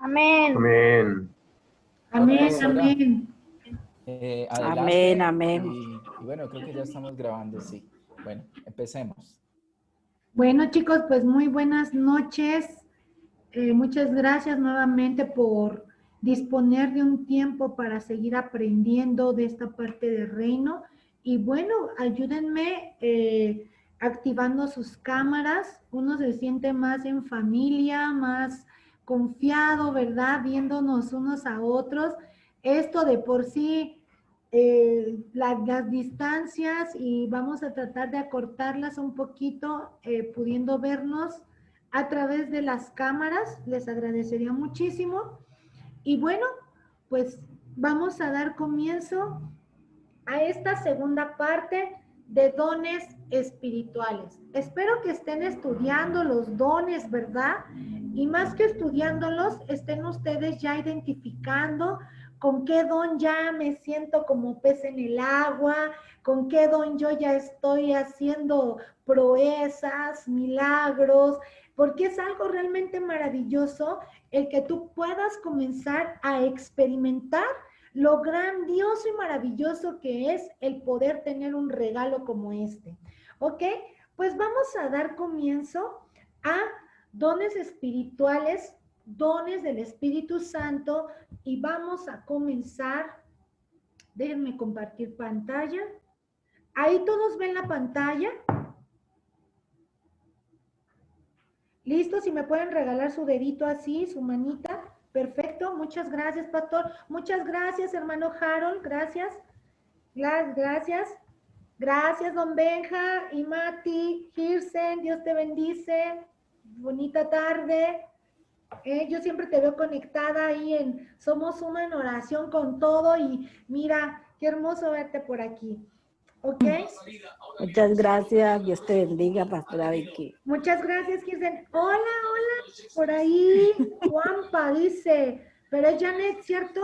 Amén. Amén. Hola, Amén, pastora. amén. Adelante. Amén, amén. Y bueno, creo que ya estamos grabando, sí. Bueno, empecemos. Bueno, chicos, pues muy buenas noches. Muchas gracias nuevamente por disponer de un tiempo para seguir aprendiendo de esta parte del reino. Y bueno, ayúdenme activando sus cámaras. Uno se siente más en familia, más confiado, ¿verdad? Viéndonos unos a otros. Esto de por sí, las distancias, y vamos a tratar de acortarlas un poquito, pudiendo vernos a través de las cámaras. Les agradecería muchísimo. Y bueno, pues vamos a dar comienzo a esta segunda parte de dones espirituales. Espero que estén estudiando los dones, ¿verdad? Y más que estudiándolos, estén ustedes ya identificando con qué don ya me siento como pez en el agua, con qué don yo ya estoy haciendo proezas, milagros, porque es algo realmente maravilloso el que tú puedas comenzar a experimentar lo grandioso y maravilloso que es el poder tener un regalo como este. ¿Ok? Pues vamos a dar comienzo a dones espirituales, dones del Espíritu Santo, y vamos a comenzar. Déjenme compartir pantalla. Ahí todos ven la pantalla. ¿Listo? Si me pueden regalar su dedito así, su manita. Perfecto. Muchas gracias, pastor. Muchas gracias, hermano Harold. Gracias. Gracias. Gracias, don Benja y Mati. Hirsen, Dios te bendice. Bonita tarde. Yo siempre te veo conectada ahí en Somos Uno en oración con todo, y mira, qué hermoso verte por aquí. ¿Ok? Muchas gracias. Dios te bendiga, pastora Vicky. Muchas gracias, Kirsten. Hola, hola. Por ahí, Juanpa dice, pero es Janet, ¿cierto?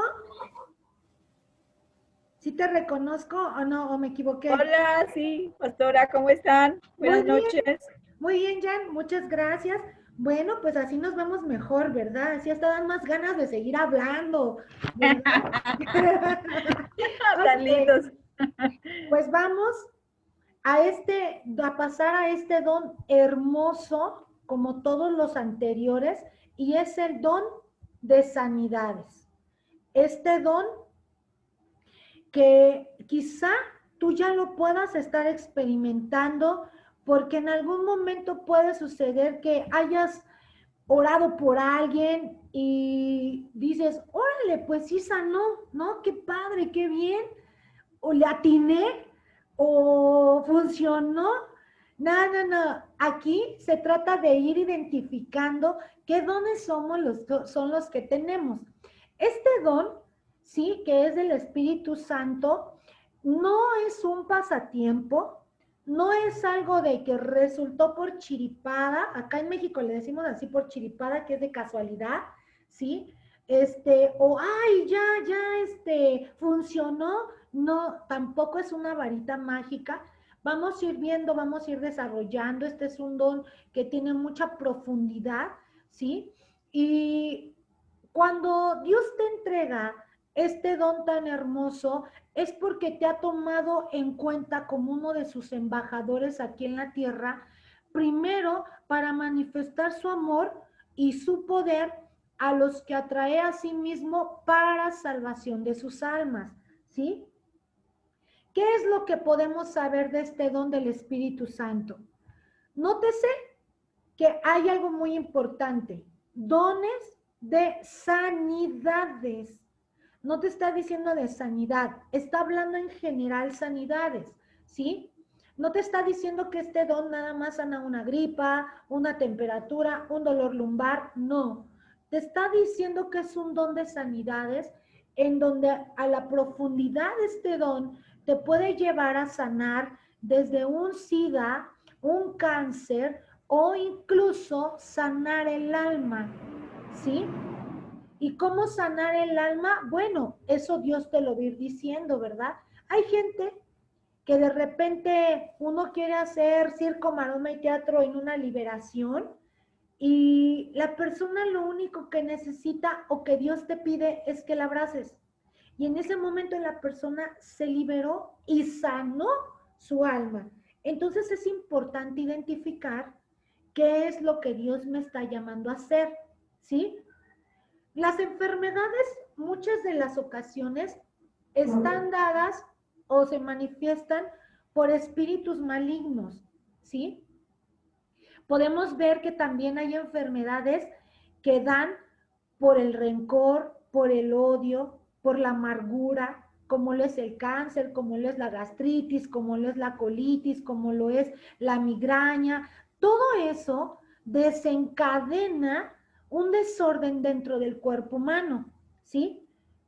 ¿Sí te reconozco o no? ¿O me equivoqué? Hola, sí, pastora, ¿cómo están? Buenas noches. Muy bien, Jan, muchas gracias. Bueno, pues así nos vemos mejor, ¿verdad? Así hasta dan más ganas de seguir hablando, ¿verdad? Tan lindos. Pues vamos a pasar a este don hermoso, como todos los anteriores, y es el don de sanidades. Este don que quizá tú ya lo puedas estar experimentando, porque en algún momento puede suceder que hayas orado por alguien y dices, órale, pues sí sanó, ¿no? Qué padre, qué bien, o le atiné, o funcionó. No, no, no. Aquí se trata de ir identificando qué dones son los que tenemos. Este don, sí, que es del Espíritu Santo, no es un pasatiempo, no es algo de que resultó por chiripada. Acá en México le decimos así, por chiripada, que es de casualidad, ¿sí? O ay, ya, funcionó. No, tampoco es una varita mágica. Vamos a ir viendo, vamos a ir desarrollando. Este es un don que tiene mucha profundidad, ¿sí? Y cuando Dios te entrega este don tan hermoso, es porque te ha tomado en cuenta como uno de sus embajadores aquí en la tierra, primero para manifestar su amor y su poder a los que atrae a sí mismo para salvación de sus almas, ¿sí? ¿Qué es lo que podemos saber de este don del Espíritu Santo? Nótese que hay algo muy importante: dones de sanidades. No te está diciendo de sanidad, está hablando en general sanidades, ¿sí? No te está diciendo que este don nada más sana una gripa, una temperatura, un dolor lumbar, no. Te está diciendo que es un don de sanidades, en donde a la profundidad de este don te puede llevar a sanar desde un SIDA, un cáncer, o incluso sanar el alma, ¿sí? ¿Y cómo sanar el alma? Bueno, eso Dios te lo va a ir diciendo, ¿verdad? Hay gente que de repente uno quiere hacer circo, maroma y teatro en una liberación, y la persona lo único que necesita o que Dios te pide es que la abraces. Y en ese momento la persona se liberó y sanó su alma. Entonces es importante identificar qué es lo que Dios me está llamando a hacer, ¿sí? Las enfermedades, muchas de las ocasiones, están dadas o se manifiestan por espíritus malignos, ¿sí? Podemos ver que también hay enfermedades que dan por el rencor, por el odio, por la amargura, como lo es el cáncer, como lo es la gastritis, como lo es la colitis, como lo es la migraña. Todo eso desencadena un desorden dentro del cuerpo humano, ¿sí?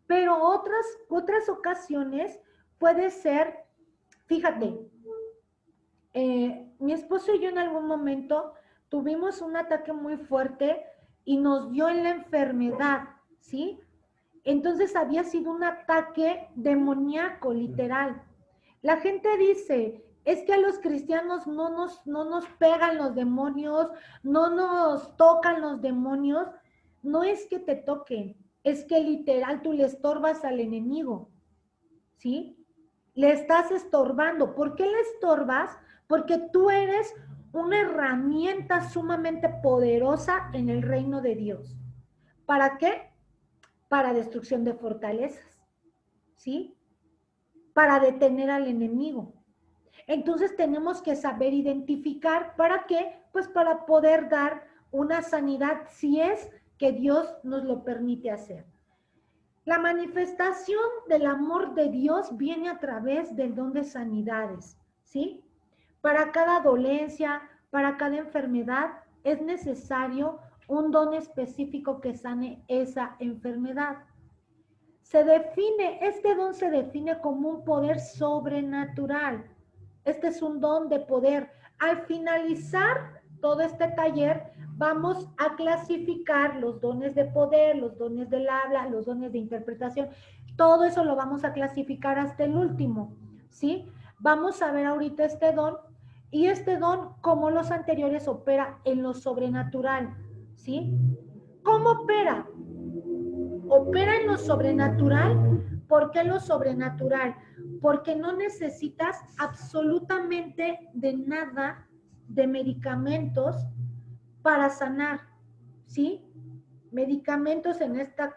Pero otras ocasiones puede ser, fíjate, mi esposo y yo en algún momento tuvimos un ataque muy fuerte y nos dio en la enfermedad, ¿sí? Entonces había sido un ataque demoníaco, literal. La gente dice, es que a los cristianos no nos pegan los demonios, no nos tocan los demonios. No es que te toquen, es que literal tú le estorbas al enemigo, ¿sí? Le estás estorbando. ¿Por qué le estorbas? Porque tú eres una herramienta sumamente poderosa en el reino de Dios. ¿Para qué? Para destrucción de fortalezas, ¿sí? Para detener al enemigo. Entonces tenemos que saber identificar, ¿para qué? Pues para poder dar una sanidad si es que Dios nos lo permite hacer. La manifestación del amor de Dios viene a través del don de sanidades, ¿sí? Para cada dolencia, para cada enfermedad, es necesario un don específico que sane esa enfermedad. Este don se define como un poder sobrenatural. Este es un don de poder. Al finalizar todo este taller, vamos a clasificar los dones de poder, los dones del habla, los dones de interpretación. Todo eso lo vamos a clasificar hasta el último, ¿sí? Vamos a ver ahorita este don, y este don, como los anteriores, opera en lo sobrenatural, ¿sí? ¿Cómo opera? Opera en lo sobrenatural. ¿Por qué lo sobrenatural? Porque no necesitas absolutamente de nada de medicamentos para sanar, ¿sí? Medicamentos en esta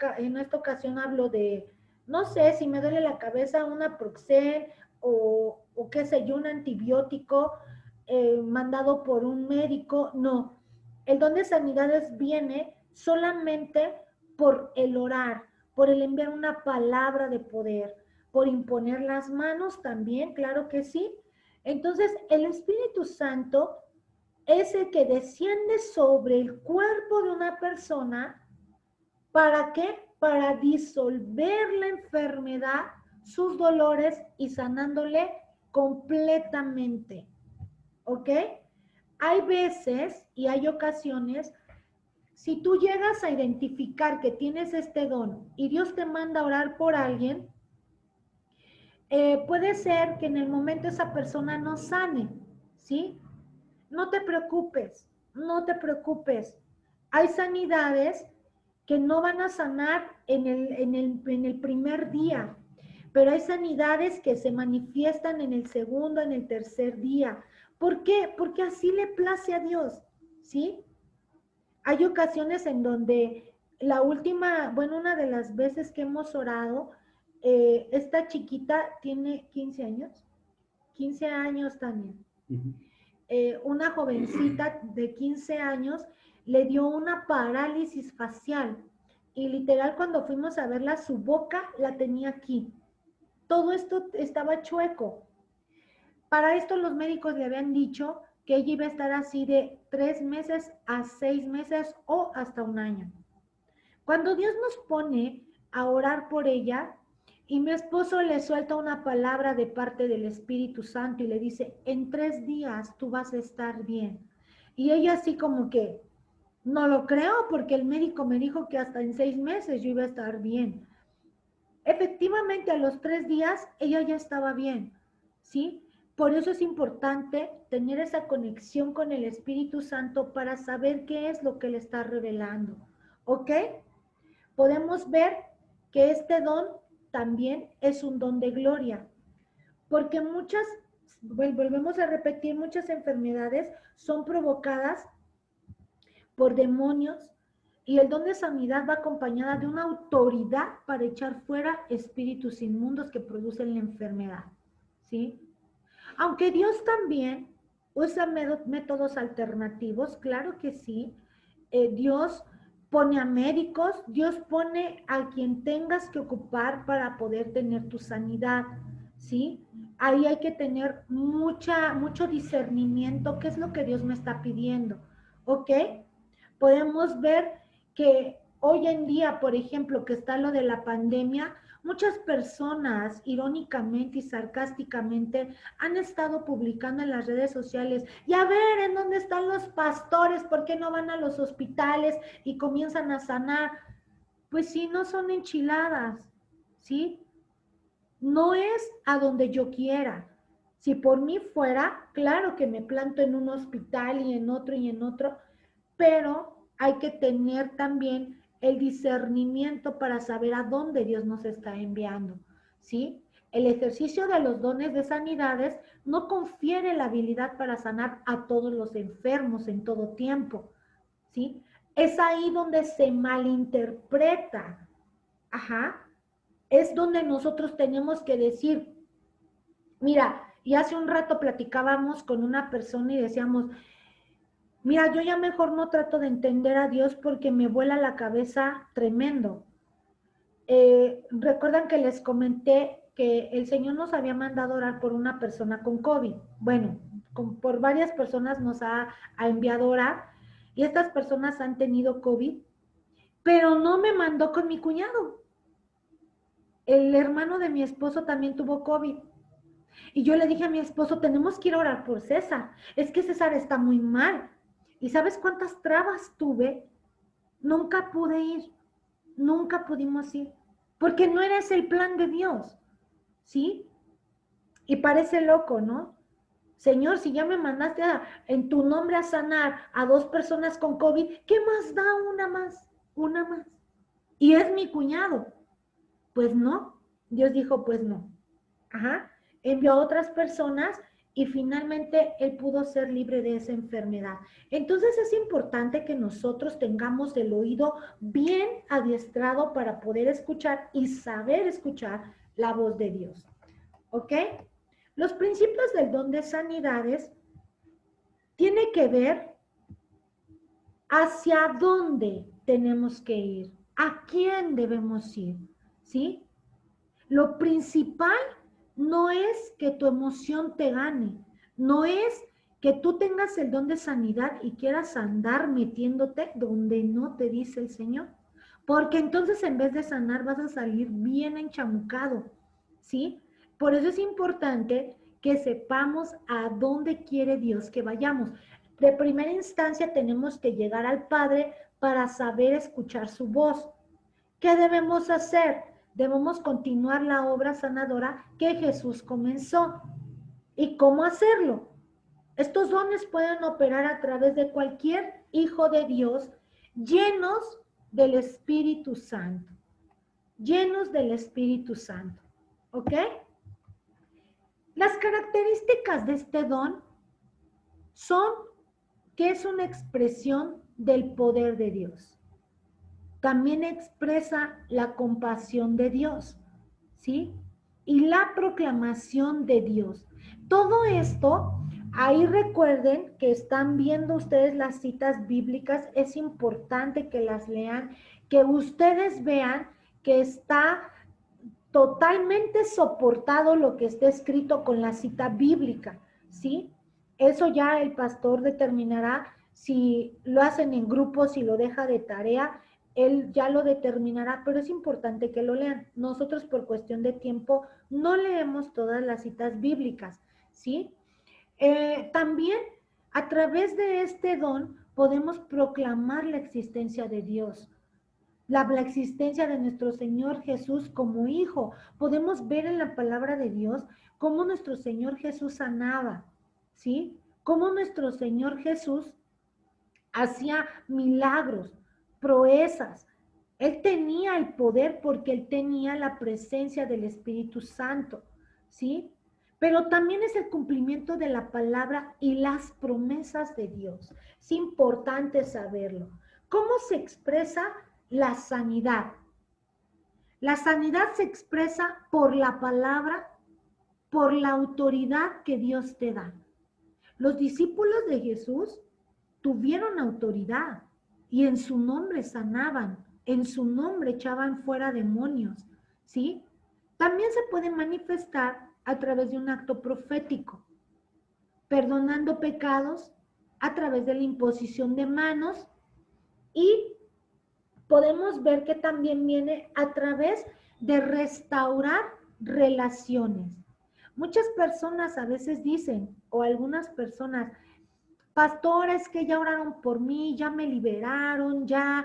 ocasión hablo de, no sé, si me duele la cabeza, una Proxen o qué sé yo, un antibiótico mandado por un médico. No, el don de sanidades viene solamente por el orar, por el enviar una palabra de poder, por imponer las manos también, claro que sí. Entonces, el Espíritu Santo es el que desciende sobre el cuerpo de una persona. ¿Para qué? Para disolver la enfermedad, sus dolores y sanándole completamente. ¿Ok? Hay veces y hay ocasiones, si tú llegas a identificar que tienes este don y Dios te manda a orar por alguien, puede ser que en el momento esa persona no sane, ¿sí? No te preocupes, no te preocupes. Hay sanidades que no van a sanar en el primer día, pero hay sanidades que se manifiestan en el segundo, en el tercer día. ¿Por qué? Porque así le place a Dios, ¿sí? Hay ocasiones en donde una de las veces que hemos orado, esta chiquita tiene 15 años, 15 años también. Una jovencita de 15 años le dio una parálisis facial y literal cuando fuimos a verla, su boca la tenía aquí. Todo esto estaba chueco. Para esto los médicos le habían dicho que ella iba a estar así de 3 meses a 6 meses o hasta un año. Cuando Dios nos pone a orar por ella y mi esposo le suelta una palabra de parte del Espíritu Santo y le dice, en 3 días tú vas a estar bien. Y ella así como que, no lo creo porque el médico me dijo que hasta en 6 meses yo iba a estar bien. Efectivamente, a los 3 días ella ya estaba bien, ¿sí? Por eso es importante tener esa conexión con el Espíritu Santo para saber qué es lo que Él está revelando. ¿Ok? Podemos ver que este don también es un don de gloria, porque volvemos a repetir, muchas enfermedades son provocadas por demonios y el don de sanidad va acompañada de una autoridad para echar fuera espíritus inmundos que producen la enfermedad, ¿sí? Aunque Dios también usa métodos alternativos, claro que sí. Dios pone a médicos, Dios pone a quien tengas que ocupar para poder tener tu sanidad, ¿sí? Ahí hay que tener mucho discernimiento, qué es lo que Dios me está pidiendo, ¿ok? Podemos ver que hoy en día, por ejemplo, que está lo de la pandemia, muchas personas, irónicamente y sarcásticamente, han estado publicando en las redes sociales, y a ver, ¿en dónde están los pastores? ¿Por qué no van a los hospitales y comienzan a sanar? Pues sí, no son enchiladas, ¿sí? No es a donde yo quiera. Si por mí fuera, claro que me planto en un hospital y en otro, pero hay que tener también el discernimiento para saber a dónde Dios nos está enviando, ¿sí? El ejercicio de los dones de sanidades no confiere la habilidad para sanar a todos los enfermos en todo tiempo, ¿sí? Es ahí donde se malinterpreta, es donde nosotros tenemos que decir, mira, y hace un rato platicábamos con una persona y decíamos, mira, yo ya mejor no trato de entender a Dios porque me vuela la cabeza tremendo. Recuerdan que les comenté que el Señor nos había mandado orar por una persona con COVID. Bueno, por varias personas nos ha enviado orar y estas personas han tenido COVID, pero no me mandó con mi cuñado. El hermano de mi esposo también tuvo COVID. Y yo le dije a mi esposo, tenemos que ir a orar por César. Es que César está muy mal. ¿Y sabes cuántas trabas tuve? Nunca pude ir, nunca pudimos ir, porque no era ese el plan de Dios, ¿sí? Y parece loco, ¿no? Señor, si ya me mandaste en tu nombre a sanar a 2 personas con COVID, ¿qué más da una más? Una más. Y es mi cuñado. Pues no, Dios dijo, pues no. Envió a otras personas y finalmente él pudo ser libre de esa enfermedad. Entonces es importante que nosotros tengamos el oído bien adiestrado para poder escuchar y saber escuchar la voz de Dios. ¿Ok? Los principios del don de sanidades tienen que ver hacia dónde tenemos que ir, a quién debemos ir, ¿sí? Lo principal no es que tu emoción te gane, no es que tú tengas el don de sanidad y quieras andar metiéndote donde no te dice el Señor, porque entonces en vez de sanar vas a salir bien enchamucado, ¿sí? Por eso es importante que sepamos a dónde quiere Dios que vayamos. De primera instancia tenemos que llegar al Padre para saber escuchar su voz. ¿Qué debemos hacer? Debemos continuar la obra sanadora que Jesús comenzó. ¿Y cómo hacerlo? Estos dones pueden operar a través de cualquier hijo de Dios llenos del Espíritu Santo. Llenos del Espíritu Santo. ¿Ok? Las características de este don son que es una expresión del poder de Dios. También expresa la compasión de Dios, ¿sí? Y la proclamación de Dios. Todo esto, ahí recuerden que están viendo ustedes las citas bíblicas, es importante que las lean, que ustedes vean que está totalmente soportado lo que está escrito con la cita bíblica, ¿sí? Eso ya el pastor determinará si lo hacen en grupo, si lo deja de tarea, él ya lo determinará, pero es importante que lo lean. Nosotros por cuestión de tiempo no leemos todas las citas bíblicas, ¿sí? También a través de este don podemos proclamar la existencia de Dios. la existencia de nuestro Señor Jesús como hijo. Podemos ver en la palabra de Dios cómo nuestro Señor Jesús sanaba, ¿sí? Cómo nuestro Señor Jesús hacía milagros, proezas. Él tenía el poder porque él tenía la presencia del Espíritu Santo, ¿sí? Pero también es el cumplimiento de la palabra y las promesas de Dios. Es importante saberlo. ¿Cómo se expresa la sanidad? La sanidad se expresa por la palabra, por la autoridad que Dios te da. Los discípulos de Jesús tuvieron autoridad y en su nombre sanaban, en su nombre echaban fuera demonios, ¿sí? También se puede manifestar a través de un acto profético, perdonando pecados a través de la imposición de manos, y podemos ver que también viene a través de restaurar relaciones. Muchas personas a veces dicen, o algunas personas, pastora, es que ya oraron por mí, ya me liberaron, ya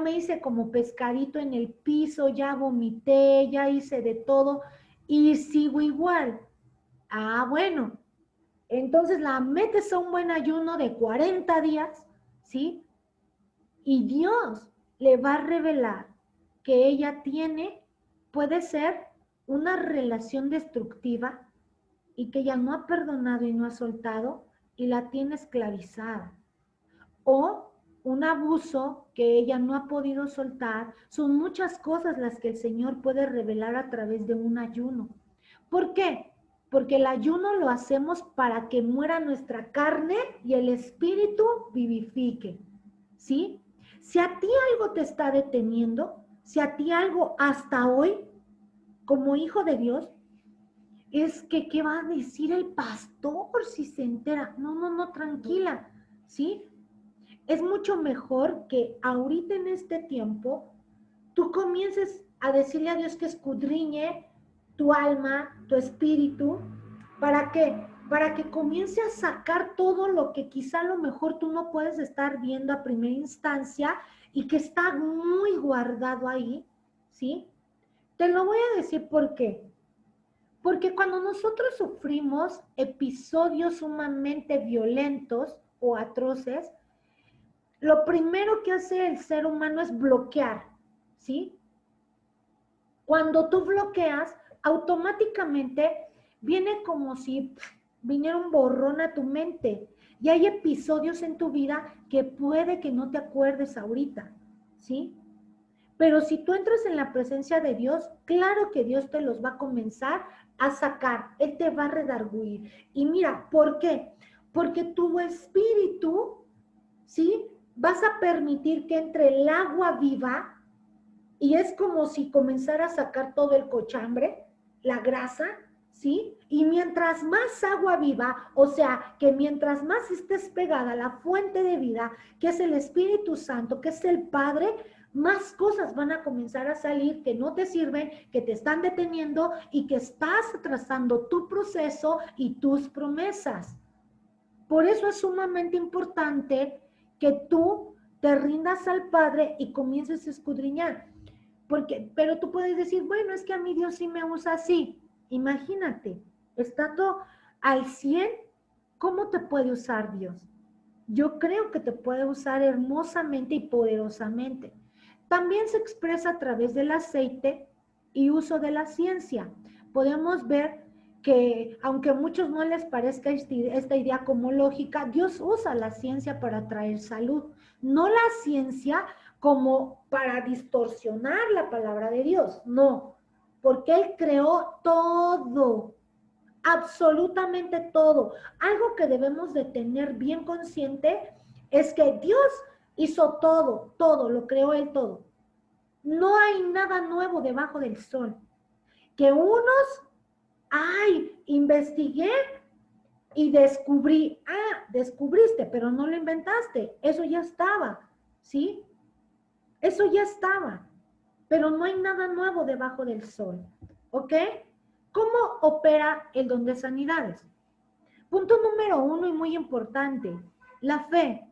me hice como pescadito en el piso, ya vomité, ya hice de todo y sigo igual. Ah, bueno, entonces la metes a un buen ayuno de 40 días, ¿sí? Y Dios le va a revelar que ella puede ser una relación destructiva y que ella no ha perdonado y no ha soltado y la tiene esclavizada. O un abuso que ella no ha podido soltar. Son muchas cosas las que el Señor puede revelar a través de un ayuno. ¿Por qué? Porque el ayuno lo hacemos para que muera nuestra carne y el espíritu vivifique, ¿sí? Si a ti algo te está deteniendo, si a ti algo hasta hoy, como hijo de Dios, es que, ¿qué va a decir el pastor si se entera? No, tranquila, ¿sí? Es mucho mejor que ahorita en este tiempo tú comiences a decirle a Dios que escudriñe tu alma, tu espíritu, ¿para qué? Para que comience a sacar todo lo que quizá a lo mejor tú no puedes estar viendo a primera instancia y que está muy guardado ahí, ¿sí? Te lo voy a decir por qué. Porque cuando nosotros sufrimos episodios sumamente violentos o atroces, lo primero que hace el ser humano es bloquear, ¿sí? Cuando tú bloqueas, automáticamente viene como si viniera un borrón a tu mente. Y hay episodios en tu vida que puede que no te acuerdes ahorita, ¿sí? Pero si tú entras en la presencia de Dios, claro que Dios te los va a comenzar a sacar. Él te va a redarguir. Y mira, ¿por qué? Porque tu espíritu, ¿sí? Vas a permitir que entre el agua viva y es como si comenzara a sacar todo el cochambre, la grasa, ¿sí? Y mientras más agua viva, o sea, que mientras más estés pegada a la fuente de vida, que es el Espíritu Santo, que es el Padre, más cosas van a comenzar a salir que no te sirven, que te están deteniendo y que estás atrasando tu proceso y tus promesas. Por eso es sumamente importante que tú te rindas al Padre y comiences a escudriñar. Pero tú puedes decir, bueno, es que a mí Dios sí me usa así. Imagínate, estando al 100, ¿cómo te puede usar Dios? Yo creo que te puede usar hermosamente y poderosamente. También se expresa a través del aceite y uso de la ciencia. Podemos ver que, aunque a muchos no les parezca esta idea como lógica, Dios usa la ciencia para traer salud. No la ciencia como para distorsionar la palabra de Dios, no, porque Él creó todo, absolutamente todo. Algo que debemos de tener bien consciente es que Dios hizo todo, lo creó Él todo. No hay nada nuevo debajo del sol. Que unos, investigué y descubrí, descubriste, pero no lo inventaste, eso ya estaba, ¿sí? Eso ya estaba, pero no hay nada nuevo debajo del sol, ¿ok? ¿Cómo opera el don de sanidades? Punto número 1 y muy importante, la fe.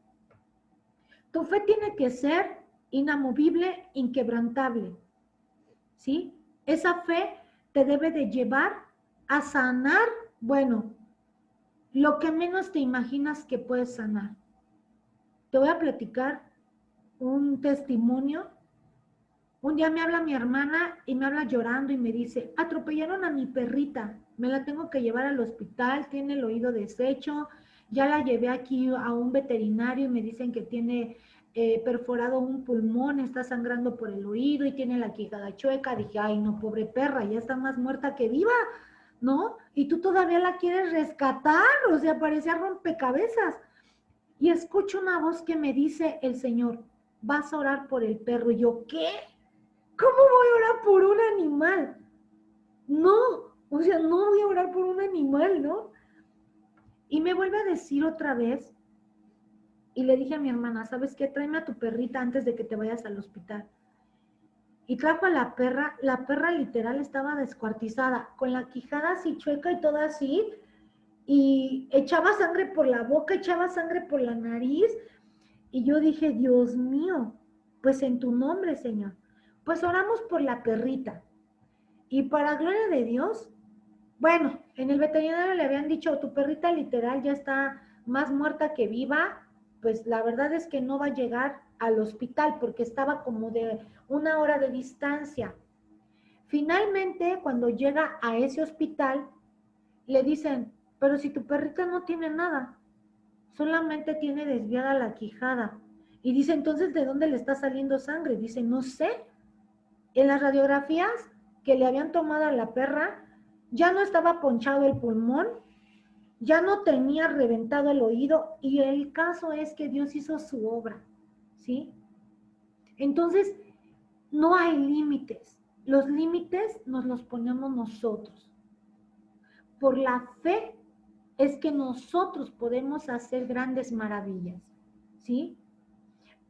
Tu fe tiene que ser inamovible, inquebrantable, ¿sí? Esa fe te debe de llevar a sanar, bueno, lo que menos te imaginas que puedes sanar. Te voy a platicar un testimonio. Un día me habla mi hermana y me habla llorando y me dice, atropellaron a mi perrita, me la tengo que llevar al hospital, tiene el oído deshecho, ya la llevé aquí a un veterinario y me dicen que tiene perforado un pulmón, está sangrando por el oído y tiene la quijada chueca. Dije, ay no, pobre perra, ya está más muerta que viva, ¿no? Y tú todavía la quieres rescatar, o sea, parecía rompecabezas. Y escucho una voz que me dice el Señor, vas a orar por el perro. Y yo, ¿qué? ¿Cómo voy a orar por un animal? No, o sea, no voy a orar por un animal, ¿no? Y me vuelve a decir otra vez, y le dije a mi hermana, ¿sabes qué? Tráeme a tu perrita antes de que te vayas al hospital. Y trajo a la perra literal estaba descuartizada, con la quijada así chueca y toda así, y echaba sangre por la boca, echaba sangre por la nariz, y yo dije, Dios mío, pues en tu nombre, Señor. Pues oramos por la perrita. Y para gloria de Dios, bueno, en el veterinario le habían dicho, tu perrita literal ya está más muerta que viva, pues la verdad es que no va a llegar al hospital porque estaba como de 1 hora de distancia. Finalmente, cuando llega a ese hospital, le dicen, pero si tu perrita no tiene nada, solamente tiene desviada la quijada. Y dice, entonces, ¿de dónde le está saliendo sangre? Dice, no sé. En las radiografías que le habían tomado a la perra, ya no estaba ponchado el pulmón, ya no tenía reventado el oído, y el caso es que Dios hizo su obra, ¿sí? Entonces, no hay límites. Los límites nos los ponemos nosotros. Por la fe es que nosotros podemos hacer grandes maravillas, ¿sí?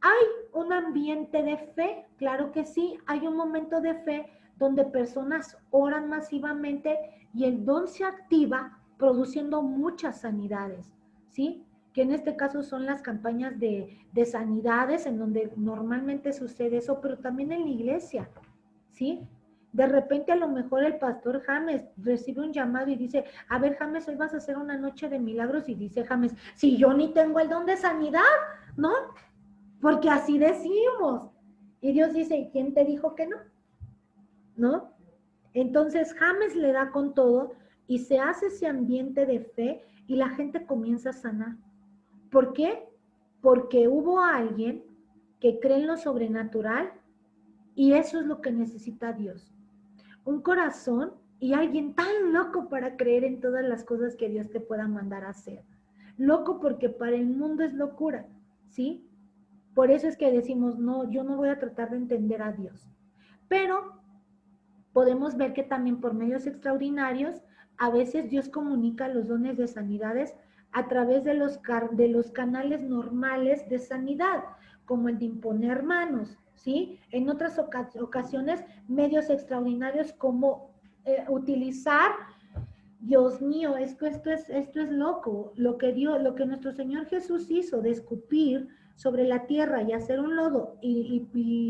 ¿Hay un ambiente de fe? Claro que sí, hay un momento de fe donde personas oran masivamente y el don se activa produciendo muchas sanidades, ¿sí? Que en este caso son las campañas de sanidades en donde normalmente sucede eso, pero también en la iglesia, ¿sí? De repente a lo mejor el pastor James recibe un llamado y dice, a ver James, hoy vas a hacer una noche de milagros, y dice James, si yo ni tengo el don de sanidad, ¿no? Porque así decimos. Y Dios dice, ¿quién te dijo que no? ¿No? Entonces James le da con todo y se hace ese ambiente de fe y la gente comienza a sanar. ¿Por qué? Porque hubo alguien que cree en lo sobrenatural y eso es lo que necesita Dios. Un corazón y alguien tan loco para creer en todas las cosas que Dios te pueda mandar a hacer. Loco porque para el mundo es locura, ¿sí? Por eso es que decimos, no, yo no voy a tratar de entender a Dios. Pero podemos ver que también por medios extraordinarios, a veces Dios comunica los dones de sanidades a través de los canales normales de sanidad, como el de imponer manos, ¿sí? En otras ocasiones, medios extraordinarios como utilizar, Dios mío, esto es loco, lo que nuestro Señor Jesús hizo de escupir sobre la tierra y hacer un lodo y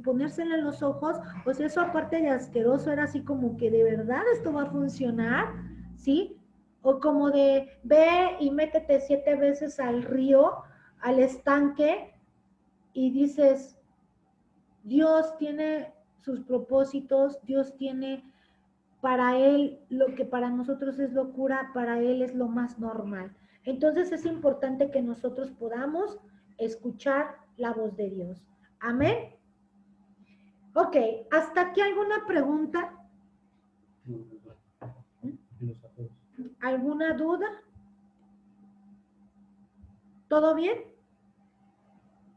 ponérsela en los ojos, pues eso aparte de asqueroso era así como que de verdad esto va a funcionar, ¿sí? O como de ve y métete 7 veces al río, al estanque, y dices, Dios tiene sus propósitos, Dios tiene para Él lo que para nosotros es locura, para Él es lo más normal. Entonces es importante que nosotros podamos escuchar la voz de Dios. Amén. Ok, ¿hasta aquí alguna pregunta? ¿Alguna duda? ¿Todo bien?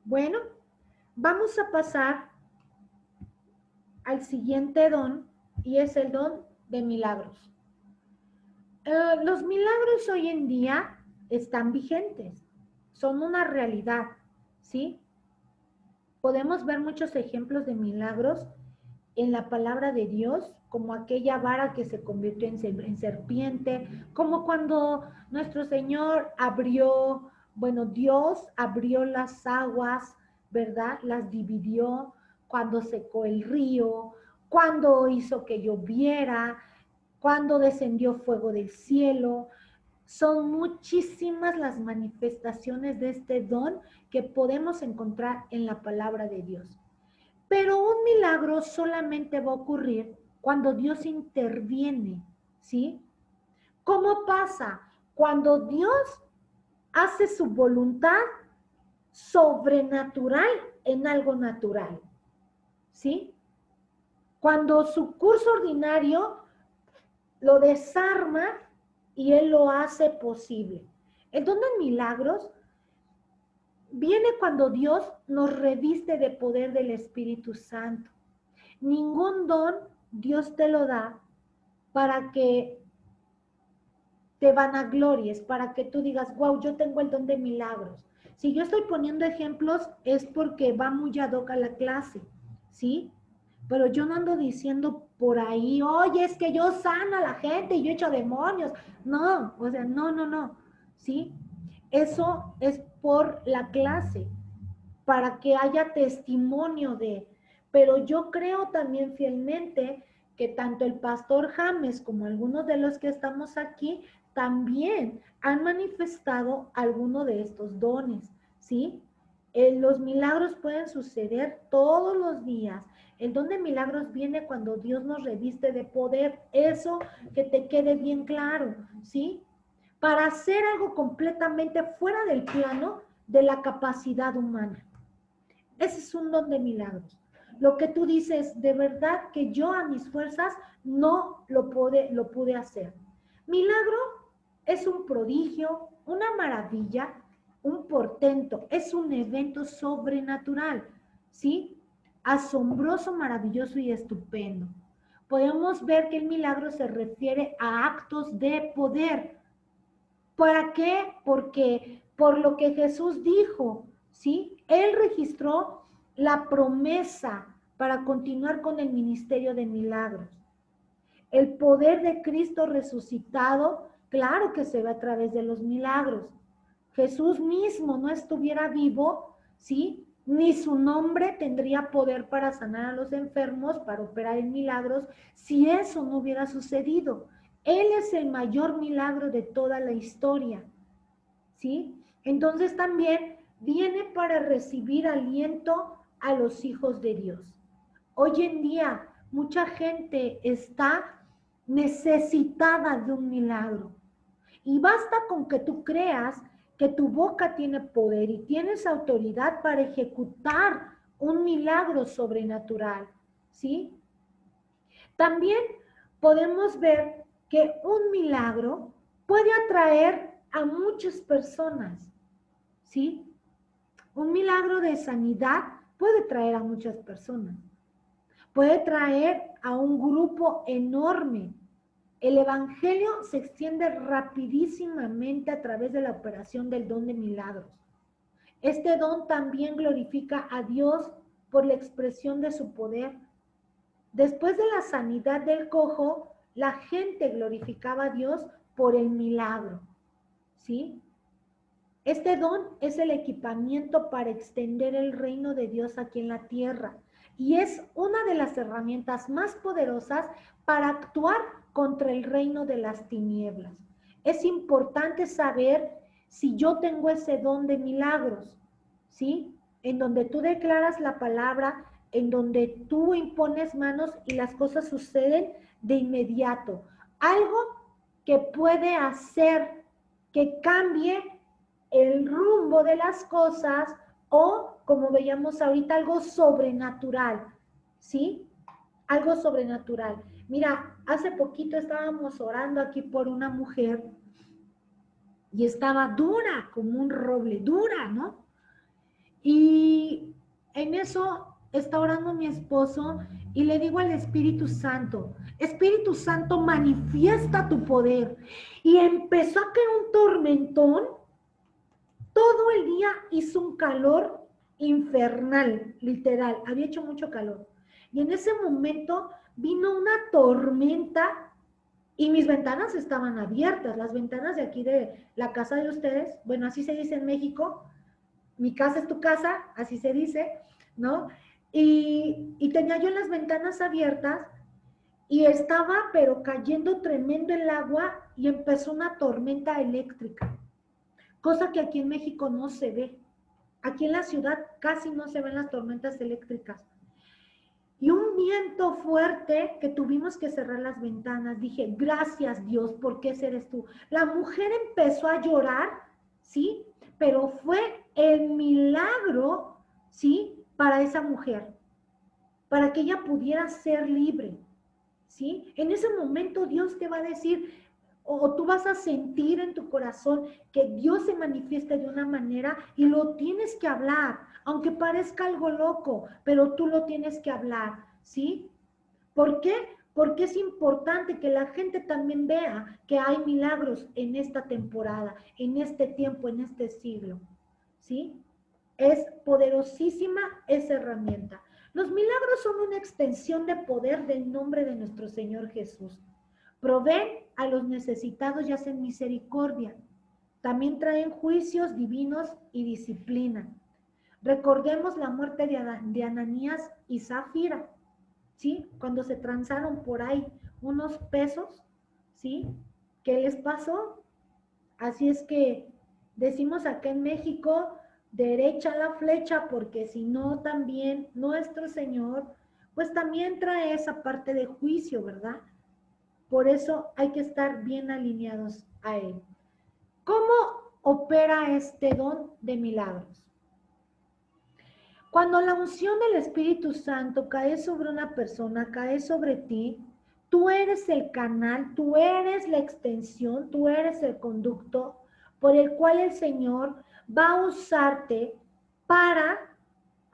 Bueno, vamos a pasar al siguiente don y es el don de milagros. Los milagros hoy en día están vigentes, son una realidad, ¿sí? Podemos ver muchos ejemplos de milagros en la palabra de Dios, como aquella vara que se convirtió en serpiente, como cuando nuestro Señor Dios abrió las aguas ¿verdad? Las dividió, cuando secó el río, cuando hizo que lloviera, cuando descendió fuego del cielo. Son muchísimas las manifestaciones de este don que podemos encontrar en la palabra de Dios. Pero un milagro solamente va a ocurrir cuando Dios interviene, ¿sí? ¿Cómo pasa? Cuando Dios hace su voluntad sobrenatural en algo natural, ¿sí? Cuando su curso ordinario lo desarma y Él lo hace posible. El don de milagros viene cuando Dios nos reviste de poder del Espíritu Santo. Ningún don Dios te lo da para que te vanaglories, para que tú digas, wow, yo tengo el don de milagros. Si yo estoy poniendo ejemplos es porque va muy ad hoc a la clase, ¿sí? Pero yo no ando diciendo por ahí, oye, es que yo sano a la gente y yo echo demonios. No, o sea, no, ¿sí? Eso es por la clase, para que haya testimonio de. Pero yo creo también fielmente que tanto el pastor James como algunos de los que estamos aquí también han manifestado alguno de estos dones, ¿sí? Los milagros pueden suceder todos los días. El don de milagros viene cuando Dios nos reviste de poder. Eso que te quede bien claro, ¿sí? Para hacer algo completamente fuera del plano de la capacidad humana. Ese es un don de milagros. Lo que tú dices, de verdad que yo a mis fuerzas no lo pude hacer. Milagro es un prodigio, una maravilla, un portento, es un evento sobrenatural, ¿sí? Asombroso, maravilloso y estupendo. Podemos ver que el milagro se refiere a actos de poder. ¿Para qué? Porque por lo que Jesús dijo, ¿sí? Él registró la promesa para continuar con el ministerio de milagros. El poder de Cristo resucitado, claro que se ve a través de los milagros. Jesús mismo no estuviera vivo, ¿sí? Ni su nombre tendría poder para sanar a los enfermos, para operar en milagros, si eso no hubiera sucedido. Él es el mayor milagro de toda la historia, ¿sí? Entonces también viene para recibir aliento a los hijos de Dios. Hoy en día mucha gente está necesitada de un milagro y basta con que tú creas que tu boca tiene poder y tienes autoridad para ejecutar un milagro sobrenatural, ¿sí? También podemos ver que un milagro puede atraer a muchas personas, ¿sí? Un milagro de sanidad puede traer a muchas personas. Puede traer a un grupo enorme. El evangelio se extiende rapidísimamente a través de la operación del don de milagros. Este don también glorifica a Dios por la expresión de su poder. Después de la sanidad del cojo, la gente glorificaba a Dios por el milagro, ¿sí? Este don es el equipamiento para extender el reino de Dios aquí en la tierra y es una de las herramientas más poderosas para actuar contra el reino de las tinieblas. Es importante saber si yo tengo ese don de milagros, ¿sí? En donde tú declaras la palabra, en donde tú impones manos y las cosas suceden de inmediato. Algo que puede hacer que cambie el rumbo de las cosas o, como veíamos ahorita, algo sobrenatural, ¿sí? Algo sobrenatural. Mira, hace poquito estábamos orando aquí por una mujer y estaba dura, como un roble, dura, ¿no? Y en eso está orando mi esposo y le digo al Espíritu Santo, manifiesta tu poder. Y empezó a caer un tormentón. Todo el día hizo un calor infernal, literal, había hecho mucho calor. Y en ese momento vino una tormenta y mis ventanas estaban abiertas, las ventanas de aquí de la casa de ustedes, bueno, así se dice en México, mi casa es tu casa, así se dice, ¿no? Y tenía yo las ventanas abiertas y estaba pero cayendo tremendo el agua y empezó una tormenta eléctrica, cosa que aquí en México no se ve. Aquí en la ciudad casi no se ven las tormentas eléctricas. Y un viento fuerte que tuvimos que cerrar las ventanas. Dije, gracias Dios, porque ese eres tú. La mujer empezó a llorar, ¿sí? Pero fue el milagro, ¿sí? Para esa mujer, para que ella pudiera ser libre, ¿sí? En ese momento Dios te va a decir, o tú vas a sentir en tu corazón que Dios se manifiesta de una manera y lo tienes que hablar, aunque parezca algo loco, pero tú lo tienes que hablar, ¿sí? ¿Por qué? Porque es importante que la gente también vea que hay milagros en esta temporada, en este tiempo, en este siglo, ¿sí? Es poderosísima esa herramienta. Los milagros son una extensión de poder del nombre de nuestro Señor Jesús. Proveen a los necesitados y hacen misericordia. También traen juicios divinos y disciplina. Recordemos la muerte de Ananías y Zafira, ¿sí? Cuando se transaron por ahí unos pesos, ¿sí? ¿Qué les pasó? Así es que decimos acá en México, derecha la flecha, porque si no también nuestro Señor, pues también trae esa parte de juicio, ¿verdad? Por eso hay que estar bien alineados a Él. ¿Cómo opera este don de milagros? Cuando la unción del Espíritu Santo cae sobre una persona, cae sobre ti, tú eres el canal, tú eres la extensión, tú eres el conducto por el cual el Señor va a usarte para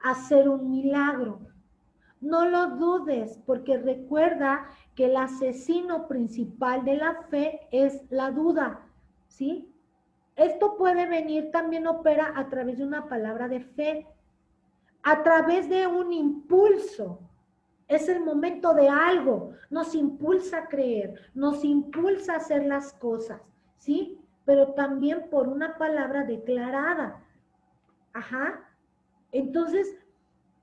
hacer un milagro. No lo dudes, porque recuerda que el asesino principal de la fe es la duda, ¿sí? Esto puede venir, también opera a través de una palabra de fe, a través de un impulso. Es el momento de algo, nos impulsa a creer, nos impulsa a hacer las cosas, ¿sí? Pero también por una palabra declarada. Ajá. Entonces,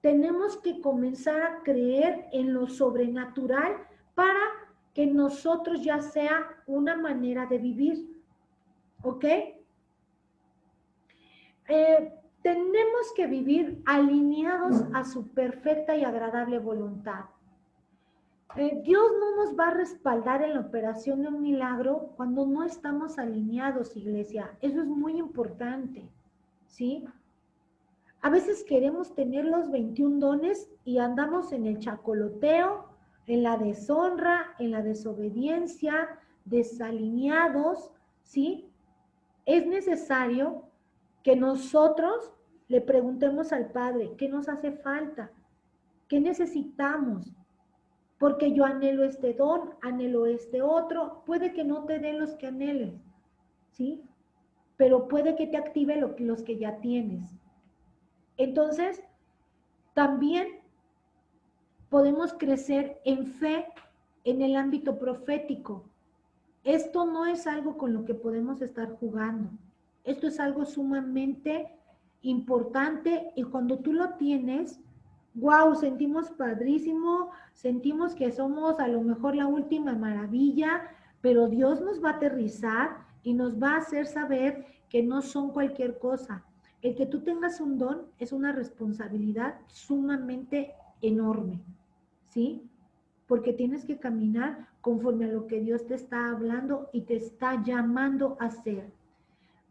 tenemos que comenzar a creer en lo sobrenatural para que nosotros ya sea una manera de vivir. ¿Ok? Tenemos que vivir alineados a su perfecta y agradable voluntad. Dios no nos va a respaldar en la operación de un milagro cuando no estamos alineados, iglesia. Eso es muy importante, ¿sí? A veces queremos tener los 21 dones y andamos en el chacoloteo, en la deshonra, en la desobediencia, desalineados, ¿sí? Es necesario que nosotros le preguntemos al Padre, ¿qué nos hace falta? ¿Qué necesitamos? Porque yo anhelo este don, anhelo este otro, puede que no te den los que anheles, ¿sí? Pero puede que te active los que ya tienes. Entonces, también podemos crecer en fe en el ámbito profético. Esto no es algo con lo que podemos estar jugando. Esto es algo sumamente importante y cuando tú lo tienes, wow, sentimos padrísimo, sentimos que somos a lo mejor la última maravilla, pero Dios nos va a aterrizar y nos va a hacer saber que no son cualquier cosa. El que tú tengas un don es una responsabilidad sumamente enorme, ¿sí? Porque tienes que caminar conforme a lo que Dios te está hablando y te está llamando a hacer.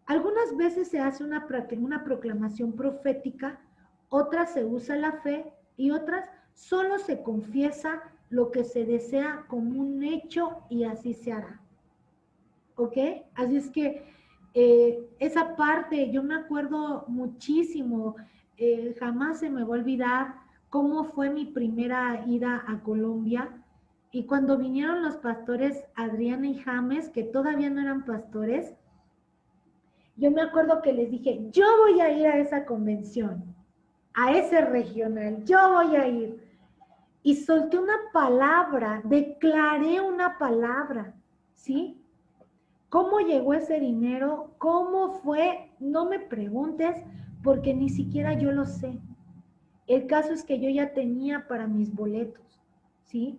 Algunas veces se hace una proclamación profética, otras se usa la fe y otras solo se confiesa lo que se desea como un hecho y así se hará. ¿Ok? Así es que esa parte, yo me acuerdo muchísimo, jamás se me va a olvidar cómo fue mi primera ida a Colombia y cuando vinieron los pastores Adriana y James, que todavía no eran pastores, yo me acuerdo que les dije, yo voy a ir a esa convención, a ese regional, yo voy a ir. Y solté una palabra, declaré una palabra, ¿sí? ¿Cómo llegó ese dinero? ¿Cómo fue? No me preguntes, porque ni siquiera yo lo sé. El caso es que yo ya tenía para mis boletos, ¿sí?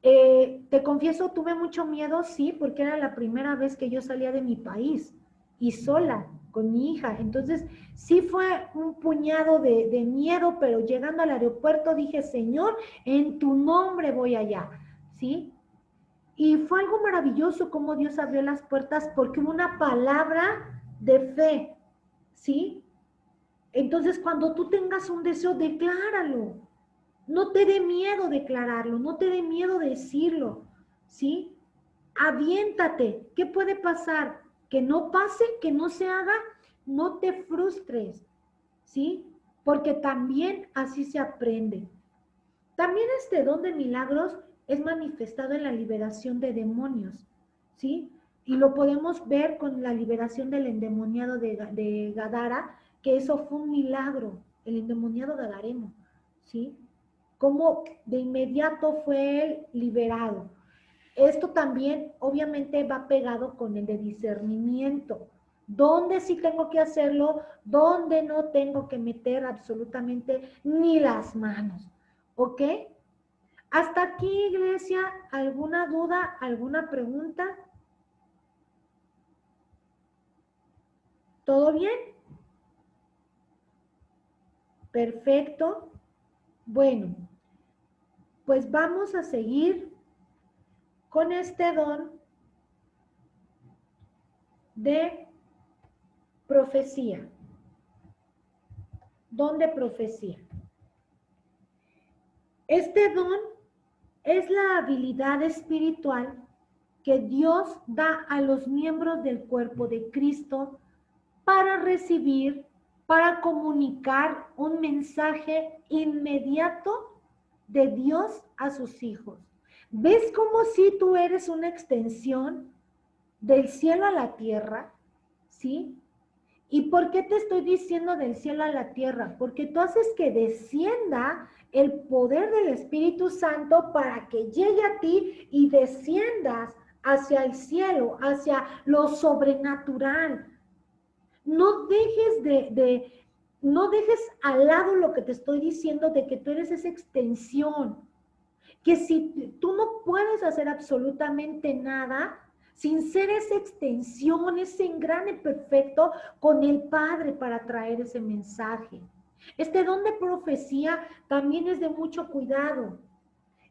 Te confieso, tuve mucho miedo, sí, porque era la primera vez que yo salía de mi país y sola, con mi hija. Entonces, sí fue un puñado de miedo, pero llegando al aeropuerto dije, Señor, en tu nombre voy allá, ¿sí? Y fue algo maravilloso cómo Dios abrió las puertas porque hubo una palabra de fe, ¿sí? Entonces, cuando tú tengas un deseo, decláralo. No te dé miedo declararlo, no te dé miedo decirlo, ¿sí? Aviéntate. ¿Qué puede pasar? Que no pase, que no se haga, no te frustres, ¿sí? Porque también así se aprende. También este don de milagros es manifestado en la liberación de demonios, ¿sí? Y lo podemos ver con la liberación del endemoniado de Gadara, que eso fue un milagro, el endemoniado gadareno, ¿sí? Como de inmediato fue él liberado. Esto también obviamente va pegado con el de discernimiento. ¿Dónde sí tengo que hacerlo? ¿Dónde no tengo que meter absolutamente ni las manos? ¿Ok? Hasta aquí, iglesia, ¿alguna duda, alguna pregunta? ¿Todo bien? Perfecto. Bueno, pues vamos a seguir con este don de profecía. Don de profecía. Este don es la habilidad espiritual que Dios da a los miembros del cuerpo de Cristo para recibir, para comunicar un mensaje inmediato de Dios a sus hijos. ¿Ves cómo si tú eres una extensión del cielo a la tierra? ¿Sí? ¿Y por qué te estoy diciendo del cielo a la tierra? Porque tú haces que descienda el poder del Espíritu Santo para que llegue a ti y desciendas hacia el cielo, hacia lo sobrenatural. No dejes no dejes al lado lo que te estoy diciendo de que tú eres esa extensión, que si tú no puedes hacer absolutamente nada sin ser esa extensión, ese engrane perfecto con el Padre para traer ese mensaje. Este don de profecía también es de mucho cuidado.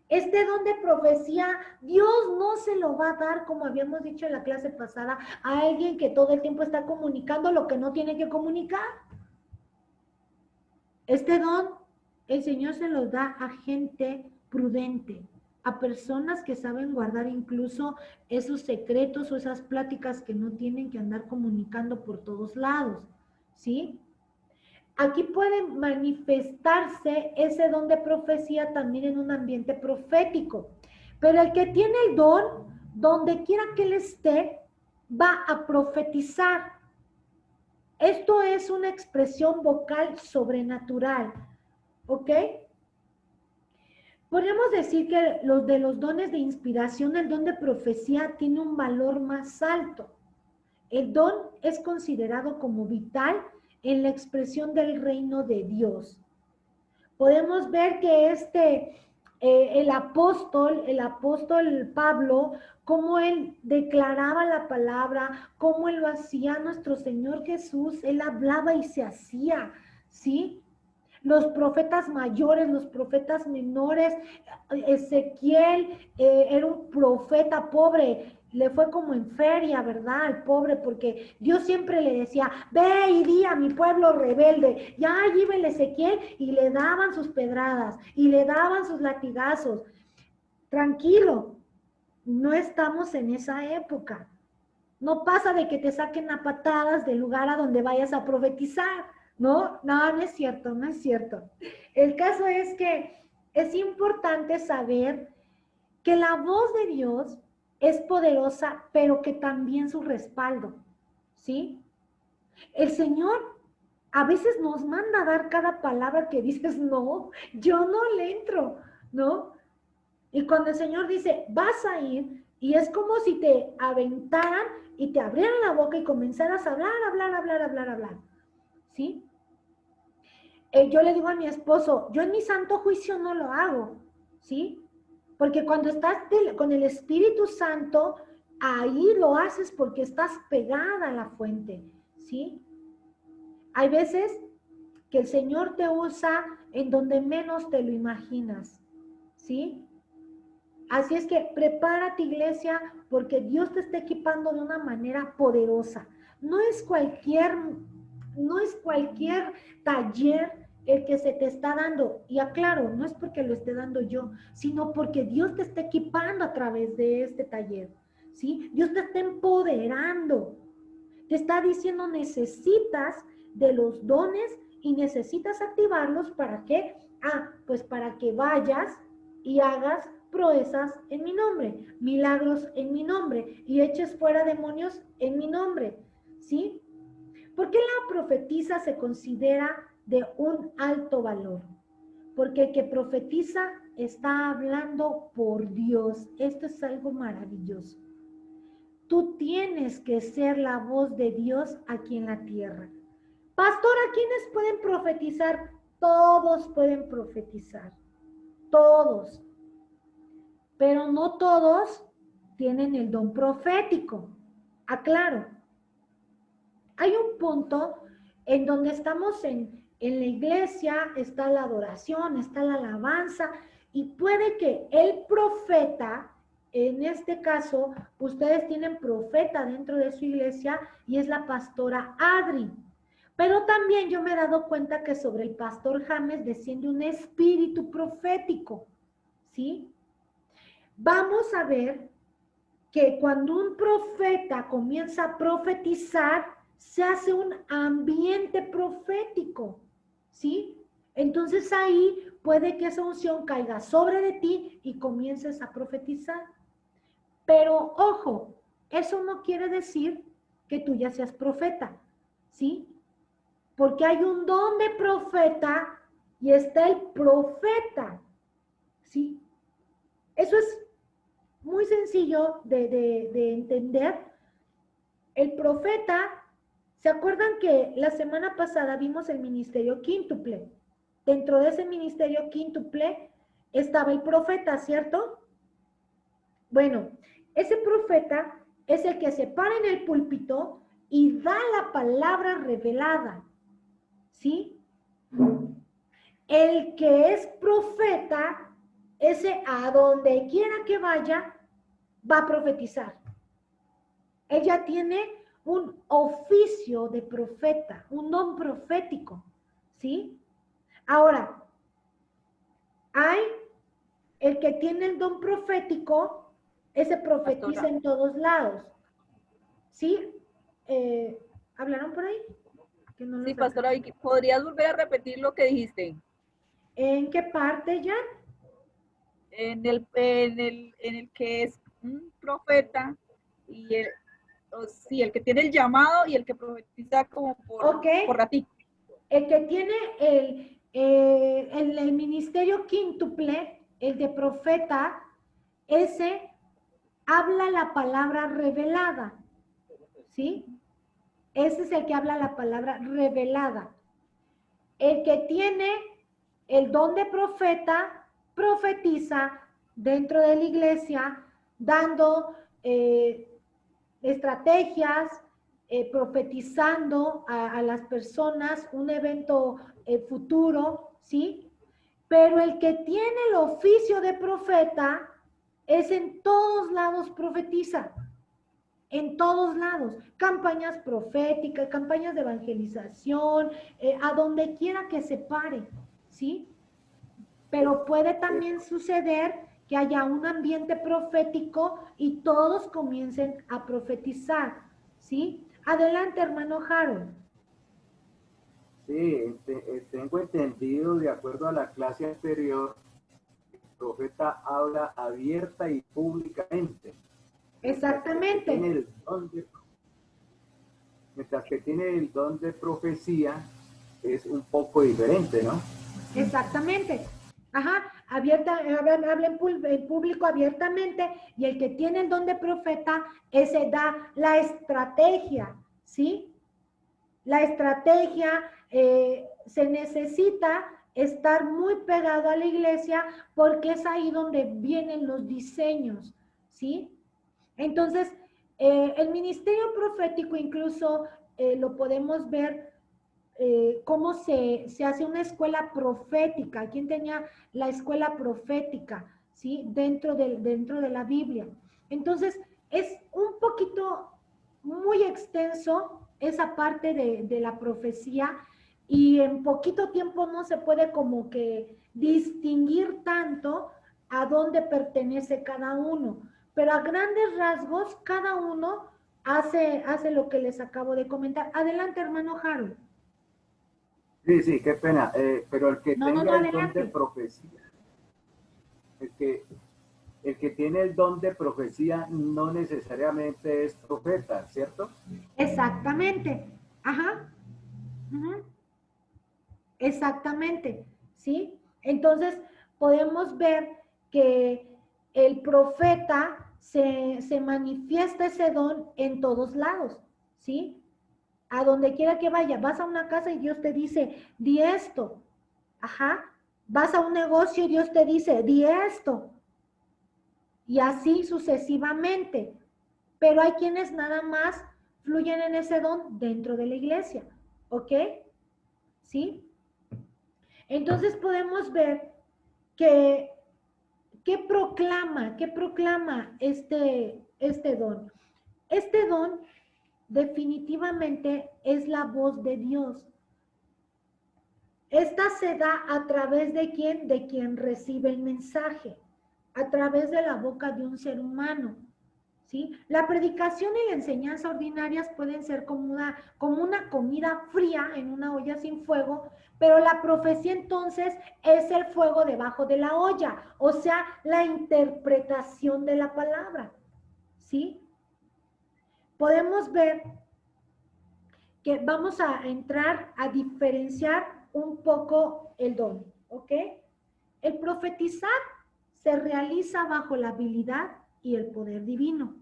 Este don de profecía, Dios no se lo va a dar, como habíamos dicho en la clase pasada, a alguien que todo el tiempo está comunicando lo que no tiene que comunicar. Este don, el Señor se lo da a gente prudente, a personas que saben guardar incluso esos secretos o esas pláticas que no tienen que andar comunicando por todos lados, ¿sí? Aquí puede manifestarse ese don de profecía también en un ambiente profético, pero el que tiene el don, donde quiera que él esté, va a profetizar. Esto es una expresión vocal sobrenatural, ¿ok? Podemos decir que los de los dones de inspiración, el don de profecía tiene un valor más alto. El don es considerado como vital en la expresión del reino de Dios. Podemos ver que el apóstol Pablo, cómo él declaraba la palabra, cómo él lo hacía nuestro Señor Jesús, él hablaba y se hacía, ¿sí? Los profetas mayores, los profetas menores, Ezequiel era un profeta pobre, le fue como en feria, ¿verdad? Al pobre, porque Dios siempre le decía, ve y di a mi pueblo rebelde. Ya allí iba el Ezequiel y le daban sus pedradas y le daban sus latigazos. Tranquilo, no estamos en esa época. No pasa de que te saquen a patadas del lugar a donde vayas a profetizar. No es cierto, no es cierto. El caso es que es importante saber que la voz de Dios es poderosa, pero que también su respaldo, ¿sí? El Señor a veces nos manda a dar cada palabra que dices, no, yo no le entro, ¿no? Y cuando el Señor dice, vas a ir, y es como si te aventaran y te abrieran la boca y comenzaras a hablar, ¿sí? Yo le digo a mi esposo, yo en mi santo juicio no lo hago, ¿sí? Porque cuando estás con el Espíritu Santo, ahí lo haces porque estás pegada a la fuente, ¿sí? Hay veces que el Señor te usa en donde menos te lo imaginas, ¿sí? Así es que prepárate, iglesia, porque Dios te está equipando de una manera poderosa. No es cualquier taller el que se te está dando. Y aclaro, no es porque lo esté dando yo, sino porque Dios te está equipando a través de este taller, ¿sí? Dios te está empoderando. Te está diciendo, necesitas de los dones y necesitas activarlos. ¿Para qué? Pues para que vayas y hagas proezas en mi nombre, milagros en mi nombre y eches fuera demonios en mi nombre, ¿sí? ¿Por qué la profetisa se considera de un alto valor? Porque el que profetiza está hablando por Dios. Esto es algo maravilloso. Tú tienes que ser la voz de Dios aquí en la tierra. Pastora, ¿quiénes pueden profetizar? Todos pueden profetizar. Todos. Pero no todos tienen el don profético. Aclaro. Hay un punto en donde estamos en la iglesia, está la adoración, está la alabanza, y puede que el profeta, en este caso, ustedes tienen profeta dentro de su iglesia y es la pastora Adri. Pero también yo me he dado cuenta que sobre el pastor James desciende un espíritu profético, ¿sí? Vamos a ver que cuando un profeta comienza a profetizar, se hace un ambiente profético, ¿sí? Entonces ahí puede que esa unción caiga sobre de ti y comiences a profetizar. Pero ojo, eso no quiere decir que tú ya seas profeta, ¿sí? Porque hay un don de profeta y está el profeta, ¿sí? Eso es muy sencillo de entender. El profeta, ¿se acuerdan que la semana pasada vimos el ministerio quíntuple? Dentro de ese ministerio quíntuple estaba el profeta, ¿cierto? Bueno, ese profeta es el que se para en el púlpito y da la palabra revelada, ¿sí? El que es profeta, ese a donde quiera que vaya, va a profetizar. Ella tiene un oficio de profeta, un don profético, ¿sí? Ahora, hay el que tiene el don profético, ese profetiza en todos lados, ¿sí? ¿Hablaron por ahí? Que no sí, pastora Vicky, ¿podrías volver a repetir lo que dijiste? ¿En qué parte, ya? En el que es un profeta y el que tiene el llamado y el que profetiza como por ratito. El que tiene el ministerio quíntuple, el de profeta, ese habla la palabra revelada, ¿sí? Ese es el que habla la palabra revelada. El que tiene el don de profeta, profetiza dentro de la iglesia, dando estrategias, profetizando a las personas un evento futuro, ¿sí? Pero el que tiene el oficio de profeta es en todos lados profetiza. En todos lados, campañas proféticas, campañas de evangelización, a donde quiera que se pare, ¿sí? Pero puede también suceder que haya un ambiente profético y todos comiencen a profetizar, ¿sí? Adelante, hermano Harold. Sí, tengo entendido, de acuerdo a la clase anterior, el profeta habla abierta y públicamente. Exactamente. Mientras que tiene el don de profecía, es un poco diferente, ¿no? Exactamente. Ajá, habla en público abiertamente, y el que tiene el don de profeta, ese da la estrategia, ¿sí? La estrategia, se necesita estar muy pegado a la iglesia porque es ahí donde vienen los diseños, ¿sí? Entonces, el ministerio profético incluso lo podemos ver cómo se hace una escuela profética. ¿Quién tenía la escuela profética? ¿Sí? Dentro de la Biblia. Entonces, es un poquito muy extenso esa parte de la profecía y en poquito tiempo no se puede como que distinguir tanto a dónde pertenece cada uno. Pero a grandes rasgos, cada uno hace lo que les acabo de comentar. Adelante, hermano Harold. Sí, sí, qué pena. Pero el que tenga el don de adelante. profecía, el que tiene el don de profecía no necesariamente es profeta, ¿cierto? Exactamente. Ajá. Ujú. Exactamente. ¿Sí? Entonces, podemos ver que el profeta se manifiesta ese don en todos lados. ¿Sí? A donde quiera que vaya, vas a una casa y Dios te dice, di esto. Ajá. Vas a un negocio y Dios te dice, di esto. Y así sucesivamente. Pero hay quienes nada más fluyen en ese don dentro de la iglesia. ¿Ok? ¿Sí? Entonces podemos ver que ¿qué proclama este don? Este don definitivamente es la voz de Dios. Esta se da a través de quién? De quien recibe el mensaje, a través de la boca de un ser humano. ¿Sí? La predicación y la enseñanza ordinarias pueden ser como una comida fría en una olla sin fuego, pero la profecía entonces es el fuego debajo de la olla, o sea, la interpretación de la palabra. ¿Sí? Podemos ver que vamos a entrar a diferenciar un poco el don, ¿ok? El profetizar se realiza bajo la habilidad y el poder divino.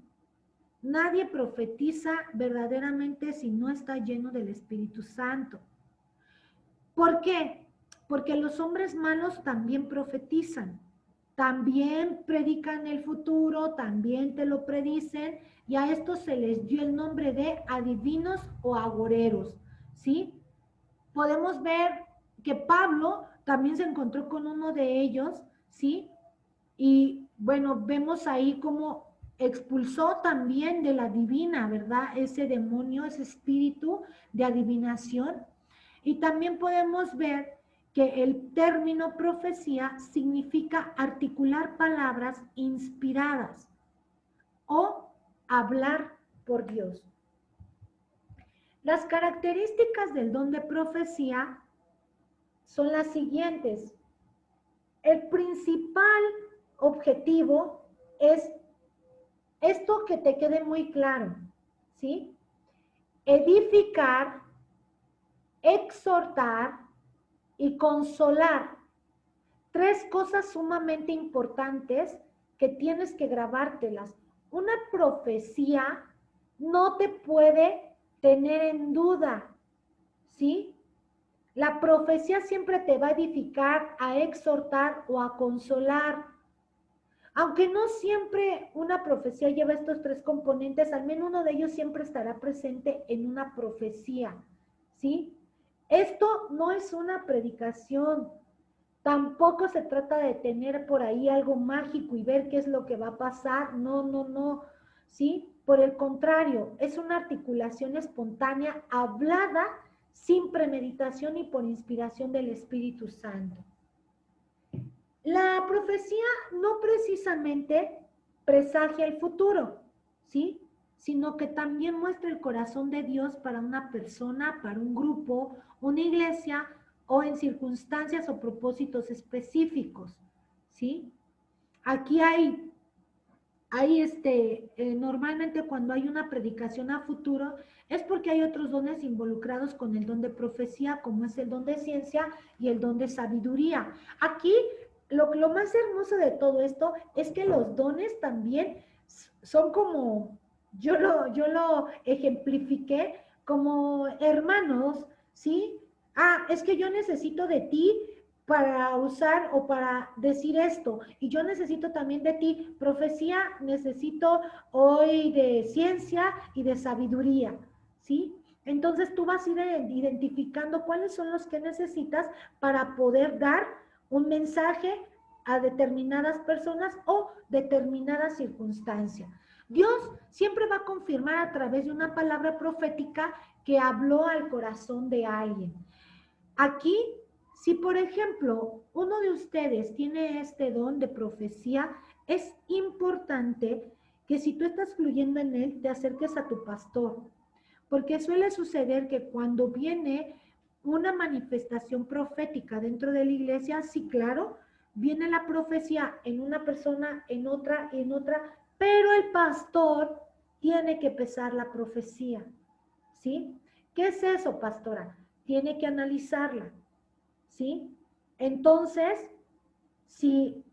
Nadie profetiza verdaderamente si no está lleno del Espíritu Santo. ¿Por qué? Porque los hombres malos también profetizan, también predican el futuro, también te lo predicen, y a estos se les dio el nombre de adivinos o agoreros, ¿sí? Podemos ver que Pablo también se encontró con uno de ellos, ¿sí? Y bueno, vemos ahí cómo expulsó también de la divina, ¿verdad? Ese demonio, ese espíritu de adivinación. Y también podemos ver que el término profecía significa articular palabras inspiradas o hablar por Dios. Las características del don de profecía son las siguientes. El principal objetivo es esto, que te quede muy claro, ¿sí? Edificar, exhortar y consolar. Tres cosas sumamente importantes que tienes que grabártelas. Una profecía no te puede tener en duda, ¿sí? La profecía siempre te va a edificar, a exhortar o a consolar. Aunque no siempre una profecía lleva estos tres componentes, al menos uno de ellos siempre estará presente en una profecía, ¿sí? Esto no es una predicación, tampoco se trata de tener por ahí algo mágico y ver qué es lo que va a pasar, no, ¿sí? Por el contrario, es una articulación espontánea, hablada, sin premeditación y por inspiración del Espíritu Santo. La profecía no precisamente presagia el futuro, ¿sí? Sino que también muestra el corazón de Dios para una persona, para un grupo, una iglesia o en circunstancias o propósitos específicos, ¿sí? Aquí normalmente cuando hay una predicación a futuro es porque hay otros dones involucrados con el don de profecía, como es el don de ciencia y el don de sabiduría. Aquí lo más hermoso de todo esto es que los dones también son como, yo lo ejemplifiqué como hermanos, ¿sí? es que yo necesito de ti para usar o para decir esto, y yo necesito también de ti, profecía, necesito hoy de ciencia y de sabiduría, ¿sí? Entonces tú vas a ir identificando cuáles son los que necesitas para poder dar un mensaje a determinadas personas o determinadas circunstancias. Dios siempre va a confirmar a través de una palabra profética que habló al corazón de alguien. Aquí, si por ejemplo uno de ustedes tiene este don de profecía, es importante que si tú estás fluyendo en él, te acerques a tu pastor, porque suele suceder que cuando viene una manifestación profética dentro de la iglesia, sí, claro, viene la profecía en una persona, en otra, pero el pastor tiene que pesar la profecía, ¿sí? ¿Qué es eso, pastora? Tiene que analizarla, ¿sí? Entonces, si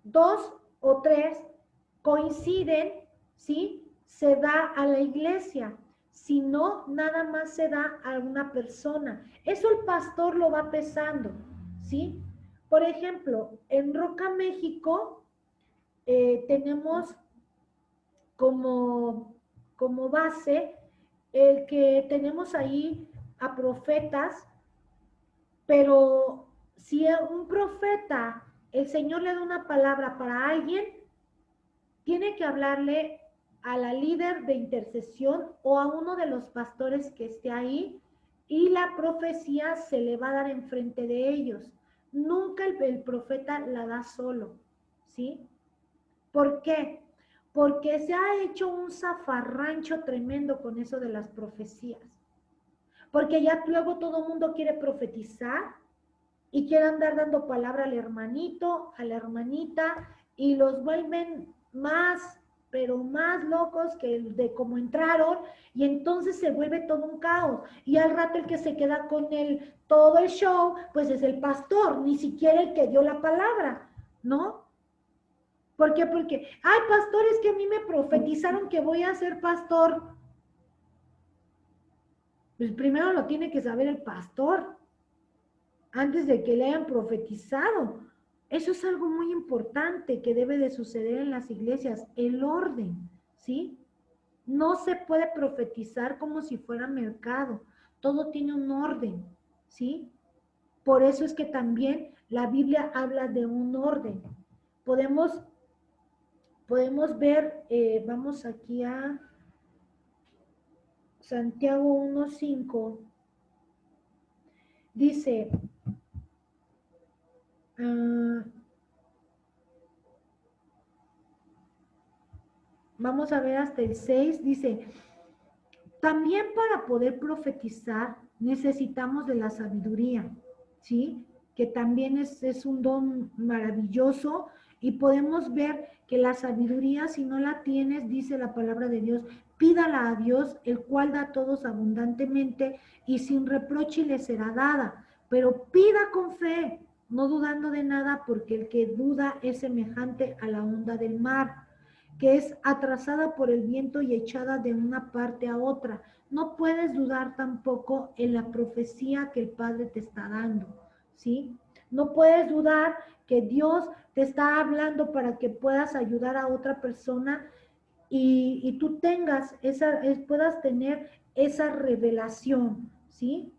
2 o 3 coinciden, ¿sí? Se da a la iglesia. Si no, nada más se da a una persona. Eso el pastor lo va pesando, ¿sí? Por ejemplo, en Roca, México, tenemos como base el que tenemos ahí a profetas, pero si a un profeta el Señor le da una palabra para alguien, tiene que hablarle a la líder de intercesión o a uno de los pastores que esté ahí, y la profecía se le va a dar enfrente de ellos. Nunca el profeta la da solo, ¿sí? ¿Por qué? Porque se ha hecho un zafarrancho tremendo con eso de las profecías. Porque ya luego todo el mundo quiere profetizar y quiere andar dando palabra al hermanito, a la hermanita, y los vuelven más, pero más locos que de cómo entraron, y entonces se vuelve todo un caos. Y al rato el que se queda con todo el show, pues es el pastor, ni siquiera el que dio la palabra, ¿no? ¿Por qué? Porque, pastor, es que a mí me profetizaron que voy a ser pastor. Pues primero lo tiene que saber el pastor, antes de que le hayan profetizado. Eso es algo muy importante que debe de suceder en las iglesias, el orden, ¿sí? No se puede profetizar como si fuera mercado, todo tiene un orden, ¿sí? Por eso es que también la Biblia habla de un orden. Podemos ver, vamos aquí a Santiago 1:5, dice, vamos a ver hasta el 6, dice, también para poder profetizar necesitamos de la sabiduría, ¿sí? Que también es un don maravilloso, y podemos ver que la sabiduría, si no la tienes, dice la palabra de Dios, pídala a Dios, el cual da a todos abundantemente y sin reproche le será dada, pero pida con fe, no dudando de nada, porque el que duda es semejante a la onda del mar, que es atrasada por el viento y echada de una parte a otra. No puedes dudar tampoco en la profecía que el Padre te está dando, ¿sí? No puedes dudar que Dios te está hablando para que puedas ayudar a otra persona y tú puedas tener esa revelación, ¿sí?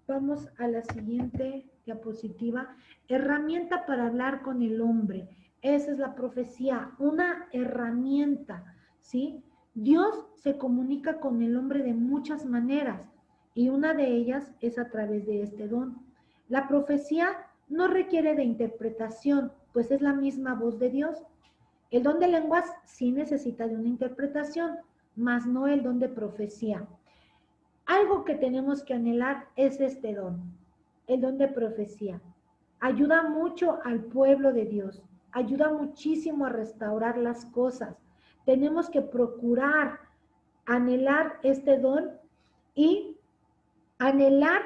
Vamos a la siguiente diapositiva. Herramienta para hablar con el hombre. Esa es la profecía, una herramienta, ¿sí? Dios se comunica con el hombre de muchas maneras, y una de ellas es a través de este don. La profecía no requiere de interpretación, pues es la misma voz de Dios. El don de lenguas sí necesita de una interpretación, mas no el don de profecía. Algo que tenemos que anhelar es este don, el don de profecía. Ayuda mucho al pueblo de Dios, ayuda muchísimo a restaurar las cosas. Tenemos que procurar anhelar este don, y anhelar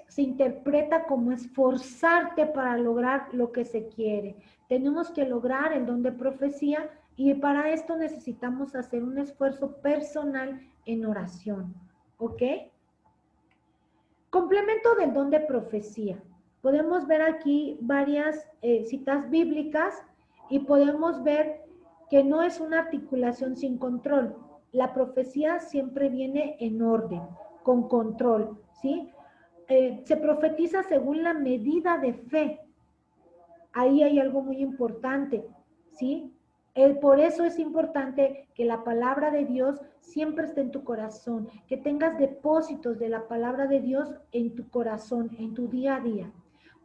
se interpreta como esforzarte para lograr lo que se quiere. Tenemos que lograr el don de profecía, y para esto necesitamos hacer un esfuerzo personal en oración. ¿Ok? Complemento del don de profecía. Podemos ver aquí varias citas bíblicas y podemos ver que no es una articulación sin control. La profecía siempre viene en orden, con control, ¿sí? Se profetiza según la medida de fe. Ahí hay algo muy importante, ¿sí? Por eso es importante que la palabra de Dios siempre esté en tu corazón, que tengas depósitos de la palabra de Dios en tu corazón, en tu día a día.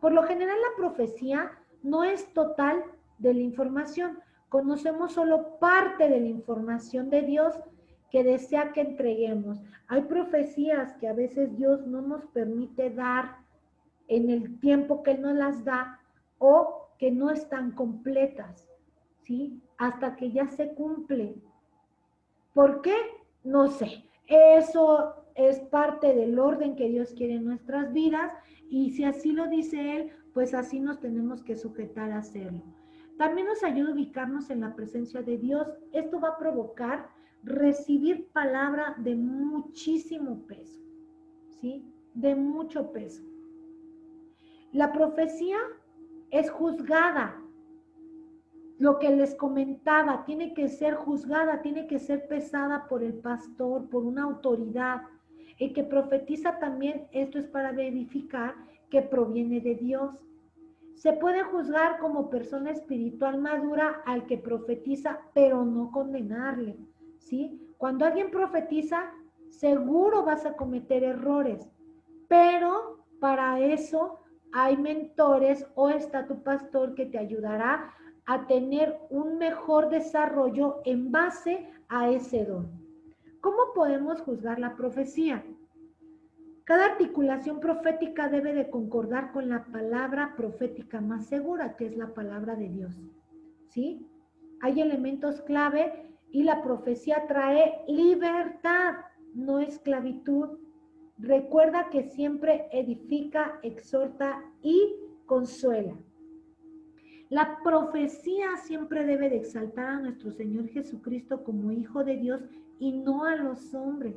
Por lo general, la profecía no es total de la información. Conocemos solo parte de la información de Dios que desea que entreguemos. Hay profecías que a veces Dios no nos permite dar en el tiempo que Él nos las da o que no están completas, ¿sí? Hasta que ya se cumple. ¿Por qué? No sé. Eso es parte del orden que Dios quiere en nuestras vidas y si así lo dice Él, pues así nos tenemos que sujetar a hacerlo. También nos ayuda a ubicarnos en la presencia de Dios. Esto va a provocar recibir palabra de muchísimo peso, ¿sí? De mucho peso. La profecía es juzgada. Lo que les comentaba, tiene que ser juzgada, tiene que ser pesada por el pastor, por una autoridad. El que profetiza también, esto es para verificar que proviene de Dios. Se puede juzgar como persona espiritual madura al que profetiza, pero no condenarle, ¿sí? Cuando alguien profetiza, seguro vas a cometer errores, pero para eso hay mentores o está tu pastor que te ayudará a tener un mejor desarrollo en base a ese don. ¿Cómo podemos juzgar la profecía? Cada articulación profética debe de concordar con la palabra profética más segura, que es la palabra de Dios, ¿sí? Hay elementos clave y la profecía trae libertad, no esclavitud. Recuerda que siempre edifica, exhorta y consuela. La profecía siempre debe de exaltar a nuestro Señor Jesucristo como Hijo de Dios y no a los hombres.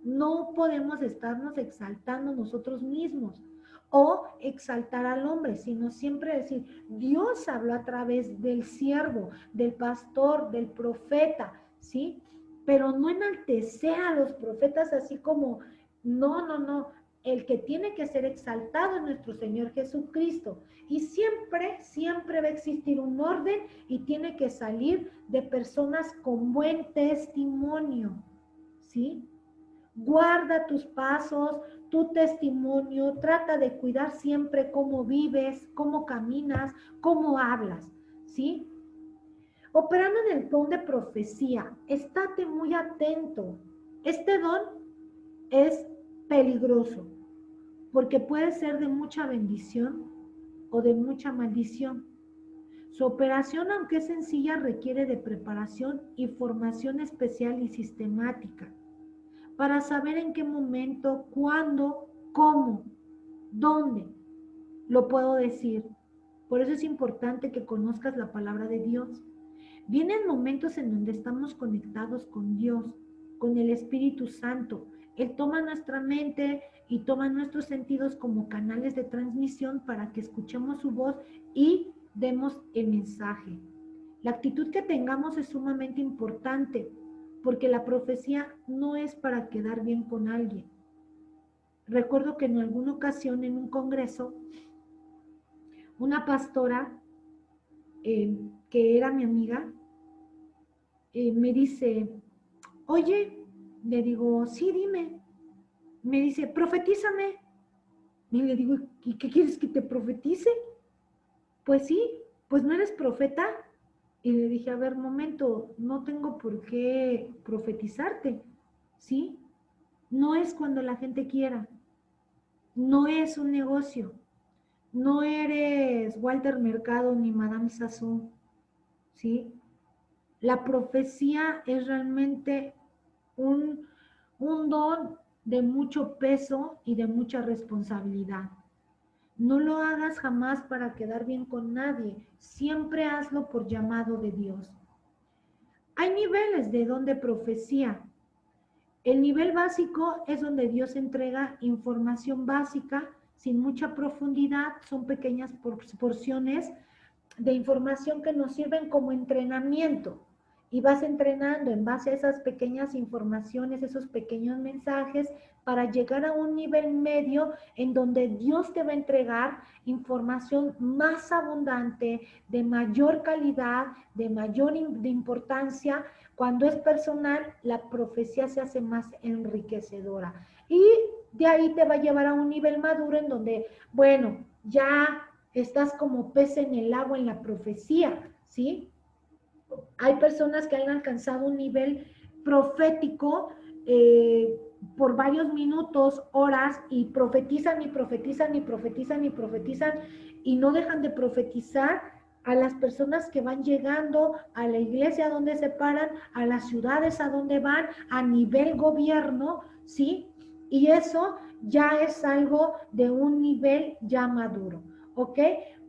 No podemos estarnos exaltando nosotros mismos o exaltar al hombre, sino siempre decir, Dios habló a través del siervo, del pastor, del profeta, ¿sí? Pero no enaltecer a los profetas así como, no. El que tiene que ser exaltado es nuestro Señor Jesucristo. Y siempre va a existir un orden y tiene que salir de personas con buen testimonio, ¿sí? Guarda tus pasos, tu testimonio, trata de cuidar siempre cómo vives, cómo caminas, cómo hablas, ¿sí? Operando en el don de profecía, estate muy atento. Este don es peligroso porque puede ser de mucha bendición o de mucha maldición. Su operación, aunque es sencilla, requiere de preparación y formación especial y sistemática para saber en qué momento, cuándo, cómo, dónde lo puedo decir. Por eso es importante que conozcas la palabra de Dios. Vienen momentos en donde estamos conectados con Dios, con el Espíritu Santo. Él toma nuestra mente y toma nuestros sentidos como canales de transmisión para que escuchemos su voz y demos el mensaje. La actitud que tengamos es sumamente importante, porque la profecía no es para quedar bien con alguien. Recuerdo que en alguna ocasión en un congreso, una pastora que era mi amiga, me dice, oye, le digo, sí, dime. Me dice, profetízame. Y le digo, ¿y qué quieres que te profetice? Pues sí, pues no eres profeta. Y le dije, a ver, momento, no tengo por qué profetizarte, ¿sí? No es cuando la gente quiera, no es un negocio, no eres Walter Mercado ni Madame Sassou, ¿sí? La profecía es realmente un don de mucho peso y de mucha responsabilidad. No lo hagas jamás para quedar bien con nadie, siempre hazlo por llamado de Dios. Hay niveles de don de profecía. El nivel básico es donde Dios entrega información básica sin mucha profundidad, son pequeñas porciones de información que nos sirven como entrenamiento y vas entrenando en base a esas pequeñas informaciones, esos pequeños mensajes para llegar a un nivel medio en donde Dios te va a entregar información más abundante, de mayor calidad, de mayor importancia. Cuando es personal, la profecía se hace más enriquecedora y de ahí te va a llevar a un nivel maduro en donde, bueno, ya estás como pez en el agua en la profecía, ¿sí? Hay personas que han alcanzado un nivel profético por varios minutos, horas, y profetizan y profetizan y profetizan y profetizan y no dejan de profetizar a las personas que van llegando a la iglesia a donde se paran, a las ciudades a donde van, a nivel gobierno, ¿sí? Y eso ya es algo de un nivel ya maduro, ¿ok?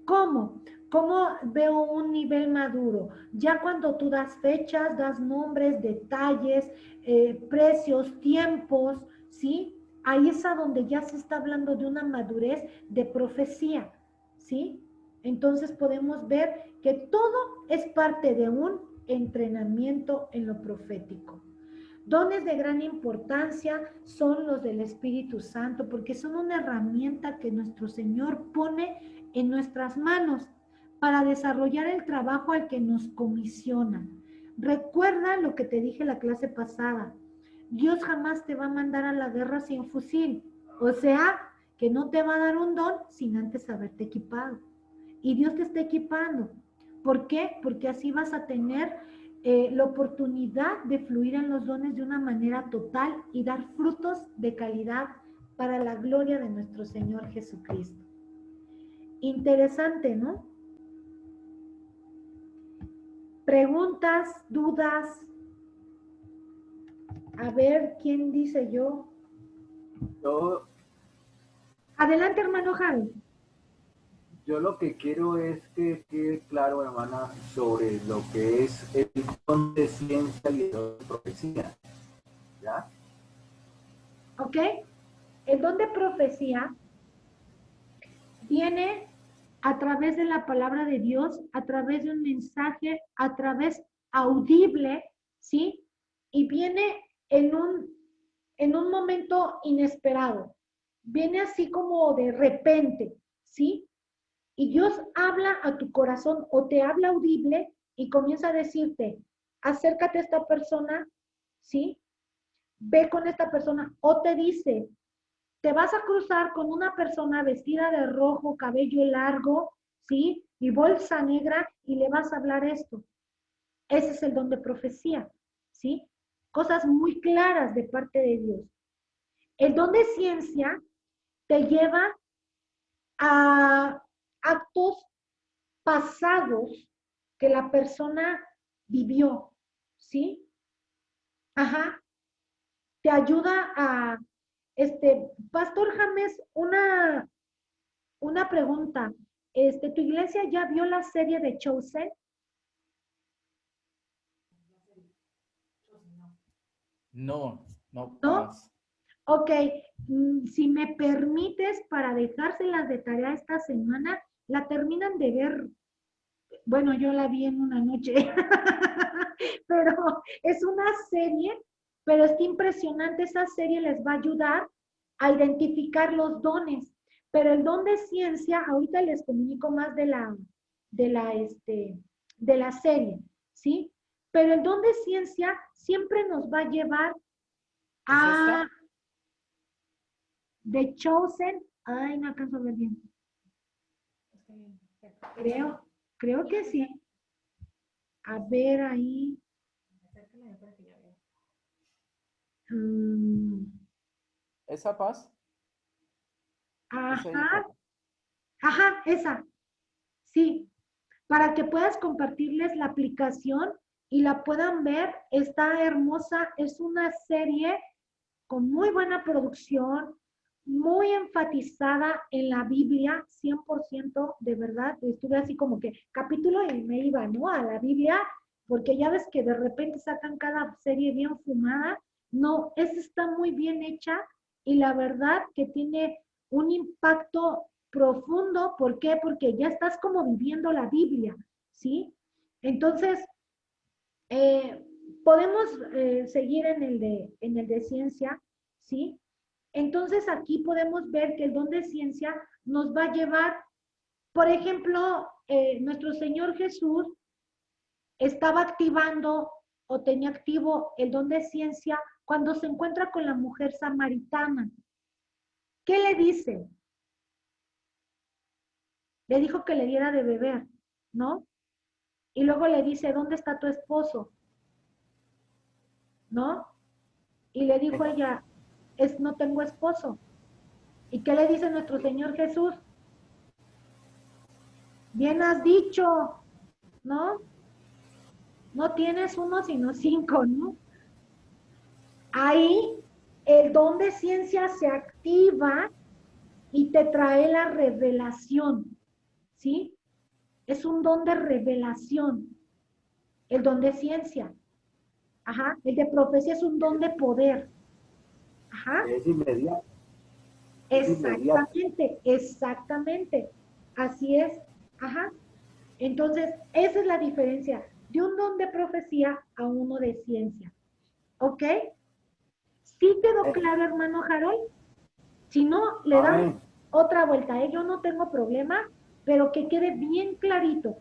¿Cómo? ¿Cómo veo un nivel maduro? Ya cuando tú das fechas, das nombres, detalles, precios, tiempos, ¿sí? Ahí es a donde ya se está hablando de una madurez de profecía, ¿sí? Entonces podemos ver que todo es parte de un entrenamiento en lo profético. Dones de gran importancia son los del Espíritu Santo, porque son una herramienta que nuestro Señor pone en nuestras manos para desarrollar el trabajo al que nos comisiona. Recuerda lo que te dije la clase pasada. Dios jamás te va a mandar a la guerra sin fusil. O sea, que no te va a dar un don sin antes haberte equipado. Y Dios te está equipando. ¿Por qué? Porque así vas a tener la oportunidad de fluir en los dones de una manera total y dar frutos de calidad para la gloria de nuestro Señor Jesucristo. Interesante, ¿no? Preguntas, dudas. A ver, ¿quién dice yo? Yo, Adelante, hermano Javi. yo lo que quiero es que quede claro, hermana, sobre lo que es el don de ciencia y el don de profecía. ¿Ya? ¿Ok? El don de profecía viene a través de la palabra de Dios, a través de un mensaje, a través audible, ¿sí? Y viene en un momento inesperado. Viene así como de repente, ¿sí? Y Dios habla a tu corazón o te habla audible y comienza a decirte, acércate a esta persona, ¿sí? Ve con esta persona. O te dice, te vas a cruzar con una persona vestida de rojo, cabello largo, ¿sí? Y bolsa negra y le vas a hablar esto. Ese es el don de profecía, ¿sí? Cosas muy claras de parte de Dios. El don de ciencia te lleva a actos pasados que la persona vivió, ¿sí? Ajá. Te ayuda a, Pastor James, una pregunta. ¿Tu iglesia ya vio la serie de Chosen? No, no, ¿No? paz. Ok, si me permites para dejárselas de tarea esta semana, la terminan de ver. Bueno, yo la vi en una noche, pero es una serie, pero está impresionante. Esa serie les va a ayudar a identificar los dones, pero el don de ciencia, ahorita les comunico más de la serie, ¿sí? Pero el don de ciencia siempre nos va a llevar ¿Es a esta? The Chosen. Ay, no alcanzo a ver bien. Creo que sí. A ver ahí. ¿Esa paz? ¿Esa Ajá, hija? ajá, esa. Sí, para que puedas compartirles la aplicación y la puedan ver. Está hermosa. Es una serie con muy buena producción, muy enfatizada en la Biblia, 100% de verdad. Estuve así como que capítulo y me iba, ¿no? A la Biblia, porque ya ves que de repente sacan cada serie bien fumada No, esa está muy bien hecha y la verdad que tiene un impacto profundo. ¿Por qué? Porque ya estás como viviendo la Biblia, ¿sí? Entonces, eh, podemos seguir en el de ciencia, ¿sí? Entonces aquí podemos ver que el don de ciencia nos va a llevar, por ejemplo, nuestro Señor Jesús estaba activando o tenía activo el don de ciencia cuando se encuentra con la mujer samaritana. ¿Qué le dice? Le dijo que le diera de beber, ¿no? Y luego le dice, ¿dónde está tu esposo? ¿No? Y le dijo ella, no tengo esposo. ¿Y qué le dice nuestro Señor Jesús? Bien has dicho, ¿no? No tienes uno, sino 5, ¿no? Ahí el don de ciencia se activa y te trae la revelación, ¿sí? Es un don de revelación, el don de ciencia. Ajá, el de profecía es un don de poder. Ajá. Es inmediato. Exactamente, exactamente. Así es. Ajá. Entonces, esa es la diferencia de un don de profecía a uno de ciencia. ¿Ok? ¿Sí quedó claro, hermano Harold? Si no, le damos otra vuelta. Yo no tengo problema, pero que quede bien clarito.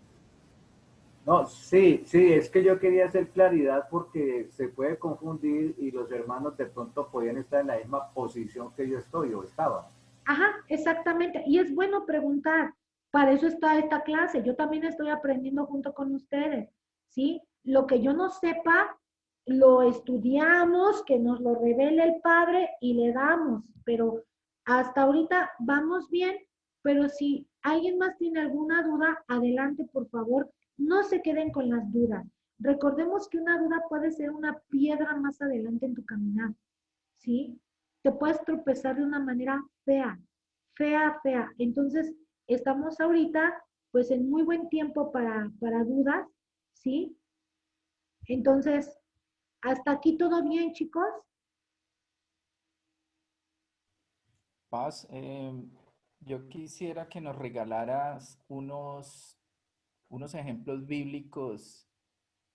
No, sí, sí, es que yo quería hacer claridad porque se puede confundir y los hermanos de pronto podían estar en la misma posición que yo estoy o estaba. Ajá, exactamente. Y es bueno preguntar. Para eso está esta clase. Yo también estoy aprendiendo junto con ustedes, ¿sí? Lo que yo no sepa, lo estudiamos, que nos lo revele el Padre y le damos. Pero hasta ahorita vamos bien, pero si alguien más tiene alguna duda, adelante, por favor. No se queden con las dudas. Recordemos que una duda puede ser una piedra más adelante en tu caminar, ¿sí? Te puedes tropezar de una manera fea, fea, fea. Entonces, estamos ahorita, pues, en muy buen tiempo para dudas, ¿sí? Entonces, hasta aquí todo bien, chicos. Paz, yo quisiera que nos regalaras unos ejemplos bíblicos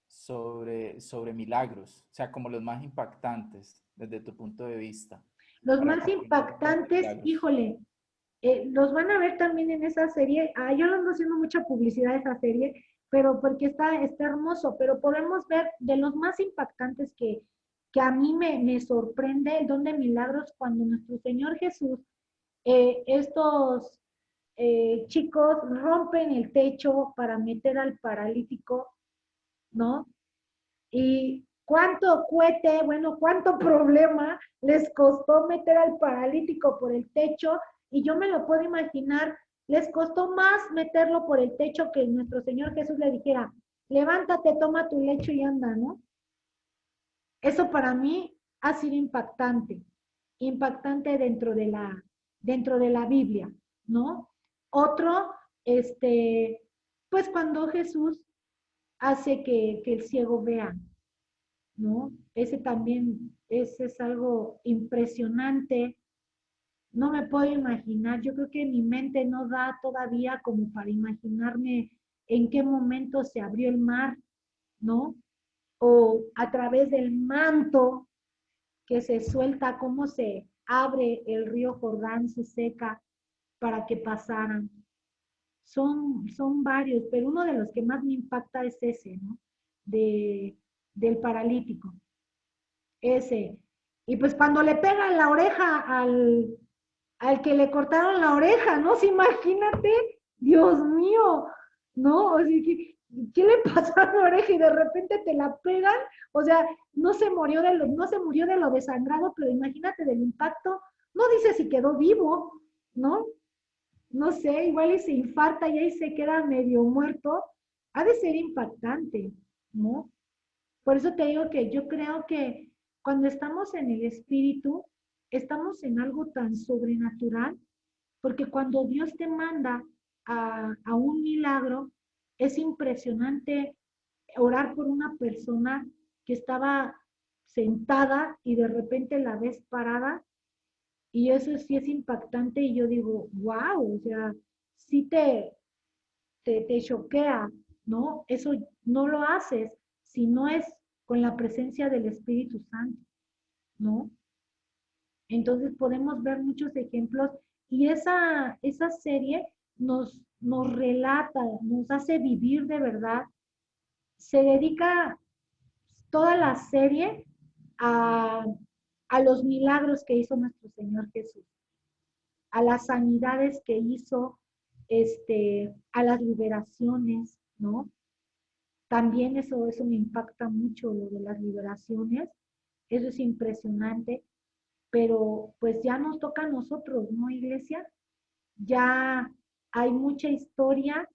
sobre milagros, o sea, como los más impactantes desde tu punto de vista. Los Para más aprender de los impactantes, milagros. híjole, los van a ver también en esa serie. Yo no ando haciendo mucha publicidad de esa serie, pero porque está hermoso, pero podemos ver de los más impactantes que a mí me sorprende el don de milagros cuando nuestro Señor Jesús, estos chicos rompen el techo para meter al paralítico, ¿no? Y cuánto cohete, bueno, cuánto problema les costó meter al paralítico por el techo, y yo me lo puedo imaginar, les costó más meterlo por el techo que nuestro Señor Jesús le dijera, levántate, toma tu lecho y anda, ¿no? Eso para mí ha sido impactante, impactante dentro de la Biblia, ¿no? Otro, pues cuando Jesús hace que el ciego vea, ¿no? Ese también es algo impresionante. No me puedo imaginar, yo creo que mi mente no da todavía como para imaginarme en qué momento se abrió el mar, ¿no? O a través del manto que se suelta, cómo se abre el río Jordán, se seca para que pasaran. Son varios, pero uno de los que más me impacta es ese, ¿no? Del paralítico. Ese. Y pues cuando le pegan la oreja al que le cortaron la oreja, ¿no? Sí, imagínate, Dios mío, ¿no? O sea, ¿qué le pasó a la oreja y de repente te la pegan? O sea, no se murió de lo desangrado, pero imagínate del impacto. No dice si quedó vivo, ¿no? No sé, igual y se infarta y ahí se queda medio muerto. Ha de ser impactante, ¿no? Por eso te digo que yo creo que cuando estamos en el espíritu, estamos en algo tan sobrenatural, porque cuando Dios te manda a un milagro, es impresionante orar por una persona que estaba sentada y de repente la ves parada y eso sí es impactante y yo digo, wow, o sea, sí te choquea, ¿no? Eso no lo haces si no es con la presencia del Espíritu Santo, ¿no? Entonces podemos ver muchos ejemplos y esa serie nos relata, nos hace vivir de verdad. Se dedica toda la serie a, a los milagros que hizo nuestro Señor Jesús, a las sanidades que hizo, a las liberaciones, ¿no? También eso me impacta mucho, lo de las liberaciones. Eso es impresionante, pero pues ya nos toca a nosotros, ¿no, iglesia? Ya hay mucha historia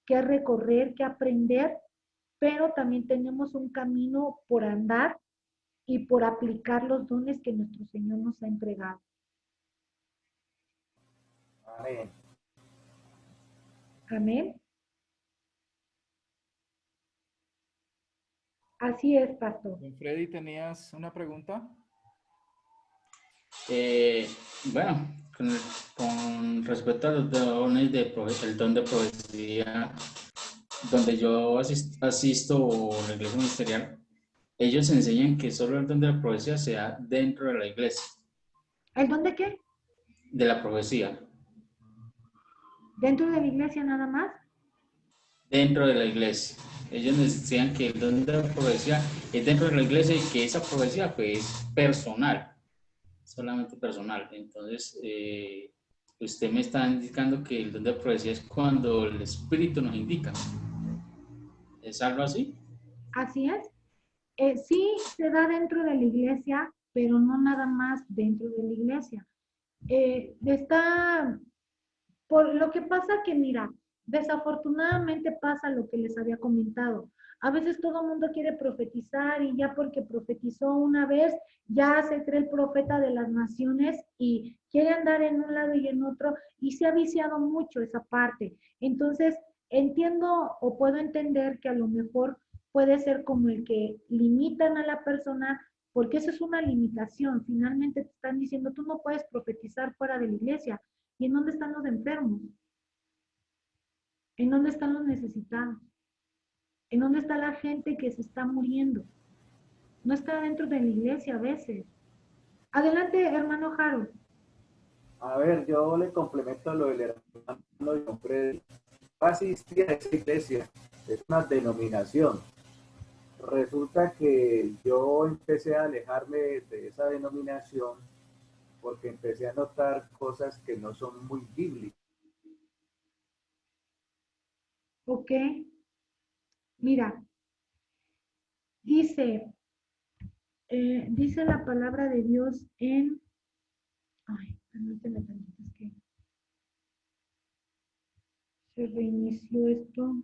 que recorrer, que aprender, pero también tenemos un camino por andar y por aplicar los dones que nuestro Señor nos ha entregado. Amén. Amén. Así es, pastor. Don Freddy, ¿tenías una pregunta? Bueno, con respecto a los dones el don de profecía, donde yo asisto a la iglesia ministerial, ellos enseñan que solo el don de la profecía se da dentro de la iglesia. ¿El don de qué? De la profecía. ¿Dentro de la iglesia nada más? Dentro de la iglesia. Ellos decían que el don de la profecía es dentro de la iglesia y que esa profecía pues, es personal, solamente personal. Entonces, usted me está indicando que el don de la profecía es cuando el Espíritu nos indica. ¿Es algo así? Así es. Sí se da dentro de la iglesia, pero no nada más dentro de la iglesia. Por lo que pasa que, mira, desafortunadamente pasa lo que les había comentado. A veces todo el mundo quiere profetizar y ya porque profetizó una vez, ya se cree el profeta de las naciones y quiere andar en un lado y en otro y se ha viciado mucho esa parte. Entonces, entiendo o puedo entender que a lo mejor puede ser como el que limitan a la persona, porque eso es una limitación. Finalmente te están diciendo, tú no puedes profetizar fuera de la iglesia. ¿Y en dónde están los enfermos? ¿En dónde están los necesitados? ¿En dónde está la gente que se está muriendo? No está dentro de la iglesia a veces. Adelante, hermano Harold. A ver, yo le complemento lo del hermano John Freddy. Asistí a esa iglesia, es una denominación. Resulta que yo empecé a alejarme de esa denominación porque empecé a notar cosas que no son muy bíblicas. Ok. Mira, dice la palabra de Dios en... Ay, permíteme tantito, es que se reinició esto.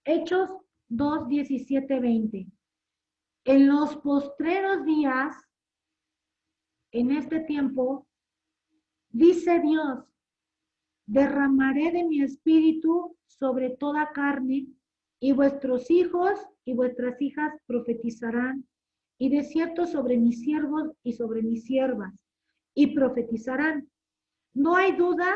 Hechos 2, 17, 20. En los postreros días, en este tiempo, dice Dios, derramaré de mi espíritu sobre toda carne, y vuestros hijos y vuestras hijas profetizarán, y de cierto sobre mis siervos y sobre mis siervas, y profetizarán. No hay duda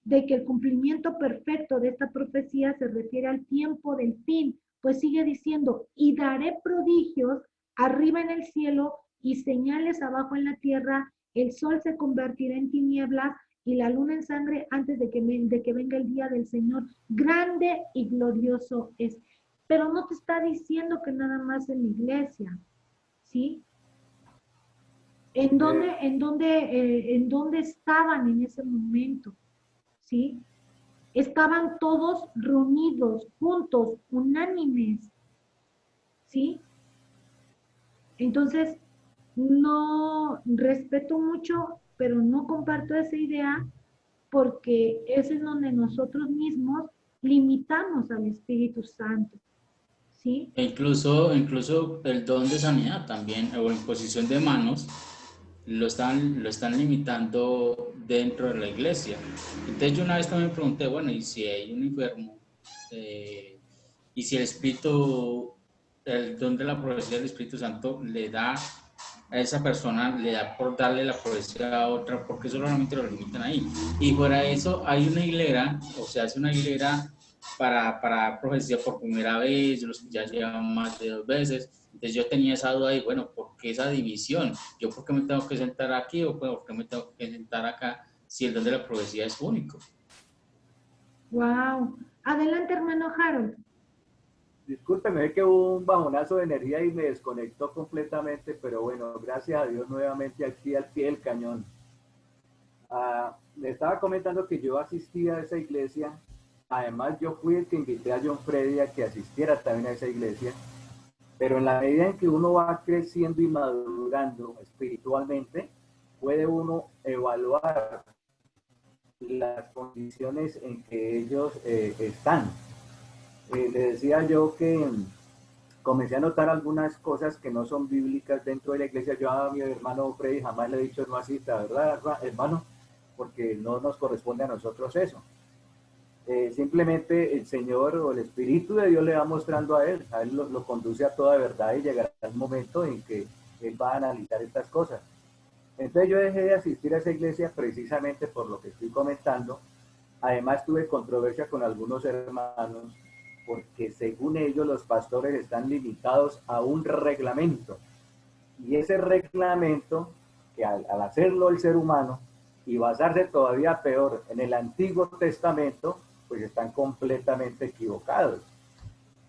de que el cumplimiento perfecto de esta profecía se refiere al tiempo del fin, pues sigue diciendo, y daré prodigios arriba en el cielo y señales abajo en la tierra, el sol se convertirá en tinieblas y la luna en sangre antes de que venga el día del Señor. Grande y glorioso es. Pero no te está diciendo que nada más en la iglesia, ¿sí? ¿En dónde estaban en ese momento? ¿Sí? Estaban todos reunidos, juntos, unánimes, ¿sí? Entonces, no respeto mucho, pero no comparto esa idea porque es en donde nosotros mismos limitamos al Espíritu Santo, ¿sí? E incluso el don de sanidad también, o imposición de manos, lo están limitando dentro de la iglesia. Entonces yo una vez también pregunté, bueno, ¿y si hay un enfermo? ¿Y si el Espíritu el don de la profecía del Espíritu Santo le da a esa persona, le da por darle la profecía a otra, porque solamente lo limitan ahí. Y fuera de eso, hay una hilera, o se hace una hilera para profecía por primera vez, los que ya llevan más de 2 veces. Entonces yo tenía esa duda y bueno, ¿por qué esa división? ¿Yo por qué me tengo que sentar aquí o por qué me tengo que sentar acá si el don de la profecía es único? Wow. Adelante, hermano Harold. Discúlpeme, es que hubo un bajonazo de energía y me desconectó completamente, pero bueno, gracias a Dios nuevamente aquí al pie del cañón. Le estaba comentando que yo asistía a esa iglesia, además yo fui el que invité a John Freddy a que asistiera también a esa iglesia, pero en la medida en que uno va creciendo y madurando espiritualmente, puede uno evaluar las condiciones en que ellos están. Le decía yo que comencé a notar algunas cosas que no son bíblicas dentro de la iglesia. Yo a mi hermano Freddy jamás le he dicho no asista, ¿verdad, hermano? Porque no nos corresponde a nosotros eso. Simplemente el Señor o el Espíritu de Dios le va mostrando a él lo conduce a toda verdad y llegará el momento en que él va a analizar estas cosas. Entonces yo dejé de asistir a esa iglesia precisamente por lo que estoy comentando. Además tuve controversia con algunos hermanos porque según ellos los pastores están limitados a un reglamento. Y ese reglamento, que al hacerlo el ser humano y basarse todavía peor en el Antiguo Testamento, pues están completamente equivocados.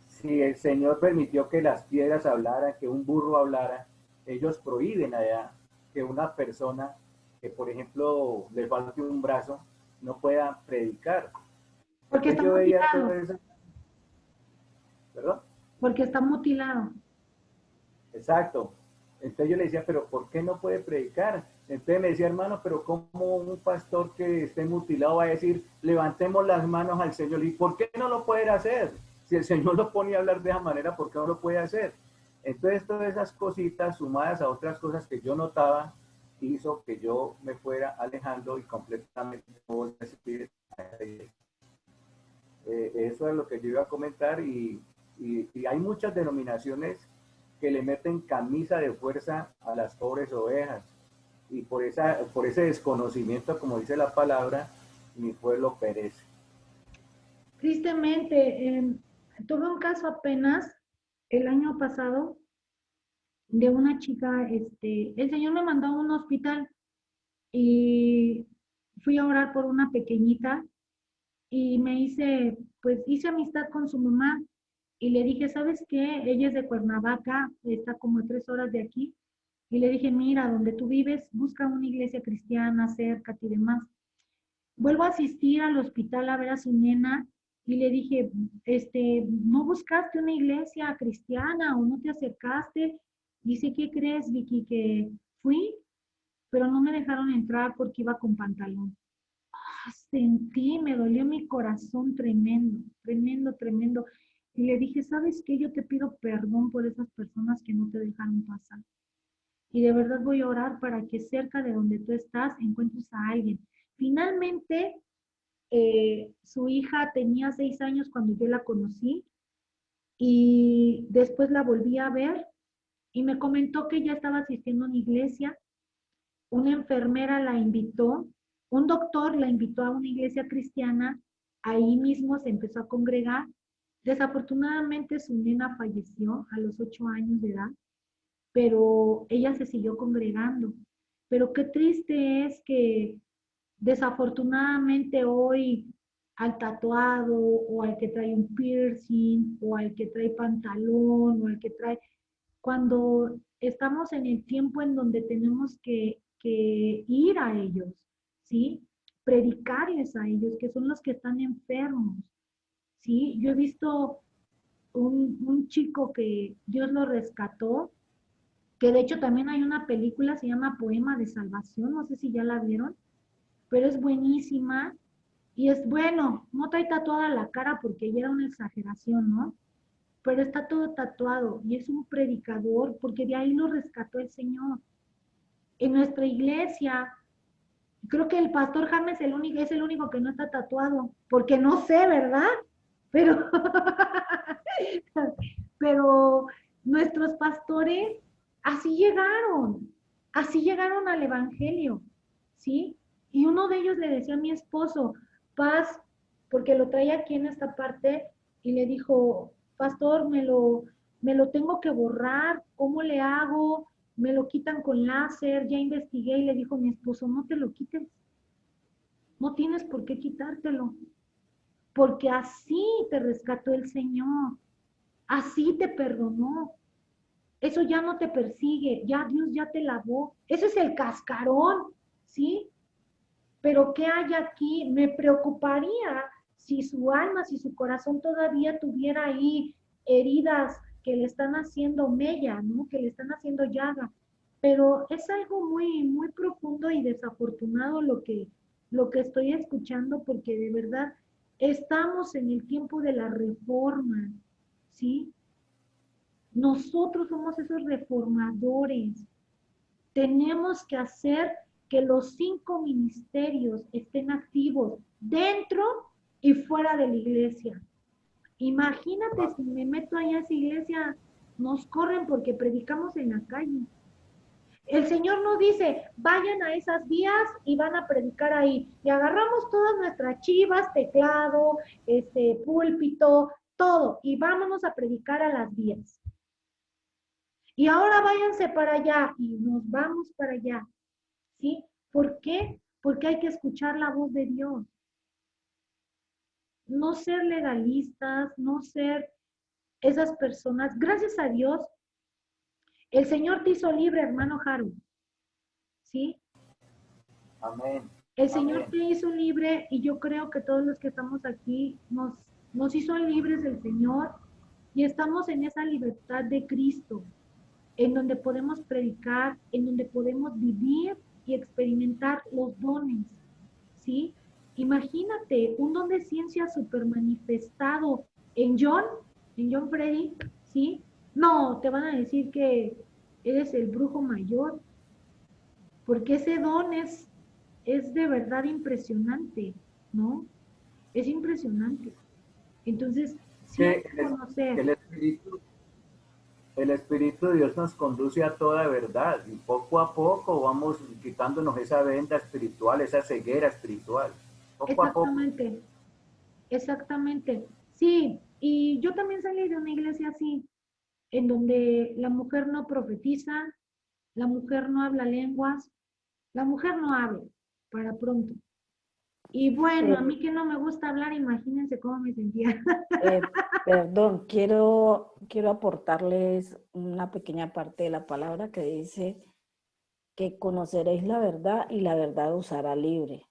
Si el Señor permitió que las piedras hablaran, que un burro hablara, ellos prohíben allá que una persona que, por ejemplo, le falte un brazo, no pueda predicar. Porque está yo veía todo mutilado. eso. ¿Perdón? Porque está mutilado. Exacto. Entonces yo le decía, pero ¿por qué no puede predicar? Entonces me decía, hermano, pero ¿cómo un pastor que esté mutilado va a decir, levantemos las manos al Señor? ¿Y por qué no lo puede hacer? Si el Señor lo pone a hablar de esa manera, ¿por qué no lo puede hacer? Entonces todas esas cositas sumadas a otras cosas que yo notaba, hizo que yo me fuera alejando y completamente eso es lo que yo iba a comentar y hay muchas denominaciones que le meten camisa de fuerza a las pobres ovejas y por ese desconocimiento, como dice la palabra, mi pueblo perece. Tristemente, tuve un caso apenas el año pasado de una chica, el Señor me mandó a un hospital y fui a orar por una pequeñita y hice amistad con su mamá y le dije, ¿sabes qué? Ella es de Cuernavaca, está como a 3 horas de aquí. Y le dije, mira, donde tú vives, busca una iglesia cristiana, acércate y demás. Vuelvo a asistir al hospital a ver a su nena y le dije, ¿no buscaste una iglesia cristiana o no te acercaste? Dice, ¿qué crees, Vicky? Que fui, pero no me dejaron entrar porque iba con pantalón. Sentí, me dolió mi corazón tremendo, tremendo, tremendo. Y le dije, ¿sabes qué? Yo te pido perdón por esas personas que no te dejaron pasar. Y de verdad voy a orar para que cerca de donde tú estás encuentres a alguien. Finalmente, su hija tenía 6 años cuando yo la conocí y después la volví a ver y me comentó que ya estaba asistiendo a una iglesia. Una enfermera la invitó, un doctor la invitó a una iglesia cristiana, ahí mismo se empezó a congregar. Desafortunadamente su nena falleció a los 8 años de edad, pero ella se siguió congregando. Pero qué triste es que desafortunadamente hoy al tatuado o al que trae un piercing o al que trae pantalón o al que trae, cuando estamos en el tiempo en donde tenemos que ir a ellos, ¿sí? Predicarles a ellos, que son los que están enfermos, ¿sí? Yo he visto un chico que Dios lo rescató, que de hecho también hay una película, se llama Poema de Salvación, no sé si ya la vieron, pero es buenísima y es bueno, no trae tatuada la cara porque ya era una exageración, ¿no? Pero está todo tatuado y es un predicador porque de ahí lo rescató el Señor. En nuestra iglesia, creo que el pastor James es el único que no está tatuado, porque no sé, ¿verdad? Pero, pero nuestros pastores así llegaron al evangelio, ¿sí? Y uno de ellos le decía a mi esposo, Paz, porque lo traía aquí en esta parte, y le dijo, pastor, me lo tengo que borrar, ¿cómo le hago? Me lo quitan con láser, ya investigué, y le dijo mi esposo, no te lo quites, no tienes por qué quitártelo, porque así te rescató el Señor, así te perdonó, eso ya no te persigue, ya Dios ya te lavó, eso es el cascarón, ¿sí? Pero ¿qué hay aquí? Me preocuparía si su alma, si su corazón todavía tuviera ahí heridas que le están haciendo mella, ¿no? Que le están haciendo llaga. Pero es algo muy, muy profundo y desafortunado lo que estoy escuchando, porque de verdad estamos en el tiempo de la reforma, ¿sí? Nosotros somos esos reformadores. Tenemos que hacer que los 5 ministerios estén activos dentro y fuera de la iglesia. Imagínate si me meto allá a esa iglesia, nos corren porque predicamos en la calle. El Señor nos dice, vayan a esas vías y van a predicar ahí. Y agarramos todas nuestras chivas, teclado, púlpito, todo, y vámonos a predicar a las vías. Y ahora váyanse para allá y nos vamos para allá. ¿Sí? ¿Por qué? Porque hay que escuchar la voz de Dios. No ser legalistas, no ser esas personas. Gracias a Dios, el Señor te hizo libre, hermano Haru. ¿Sí? Amén. El Señor Amén. te hizo libre y yo creo que todos los que estamos aquí nos hizo libres el Señor y estamos en esa libertad de Cristo, en donde podemos predicar, en donde podemos vivir y experimentar los dones, ¿sí? Imagínate un don de ciencia super manifestado en John Freddy, ¿sí? No, te van a decir que eres el brujo mayor, porque ese don es de verdad impresionante, ¿no? Es impresionante. Entonces, sí hay que conocer. El Espíritu de Dios nos conduce a toda verdad y poco a poco vamos quitándonos esa venda espiritual, esa ceguera espiritual. Poco a poco. Exactamente. Sí, y yo también salí de una iglesia así, en donde la mujer no profetiza, la mujer no habla lenguas, la mujer no habla, para pronto. Y bueno, a mí que no me gusta hablar, imagínense cómo me sentía. Perdón, quiero aportarles una pequeña parte de la palabra que dice que conoceréis la verdad y la verdad os hará libre.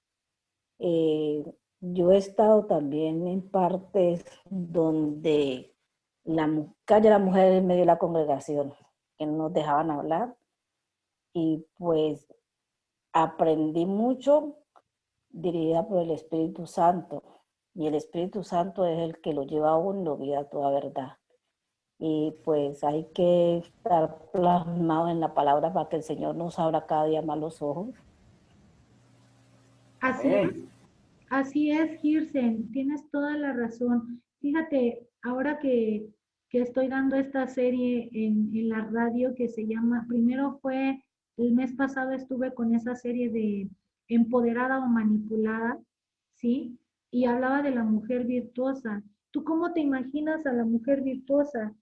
Yo he estado también en partes donde calla la mujer en medio de la congregación, que no nos dejaban hablar, y pues aprendí mucho dirigida por el Espíritu Santo, y el Espíritu Santo es el que lo lleva a uno y lo guía a toda verdad. Y pues hay que estar plasmado en la palabra para que el Señor nos abra cada día más los ojos. Así es, Girsen, tienes toda la razón. Fíjate, ahora que estoy dando esta serie en la radio que se llama, primero fue, el mes pasado estuve con esa serie de Empoderada o Manipulada, ¿sí? Y hablaba de la mujer virtuosa. ¿Tú cómo te imaginas a la mujer virtuosa?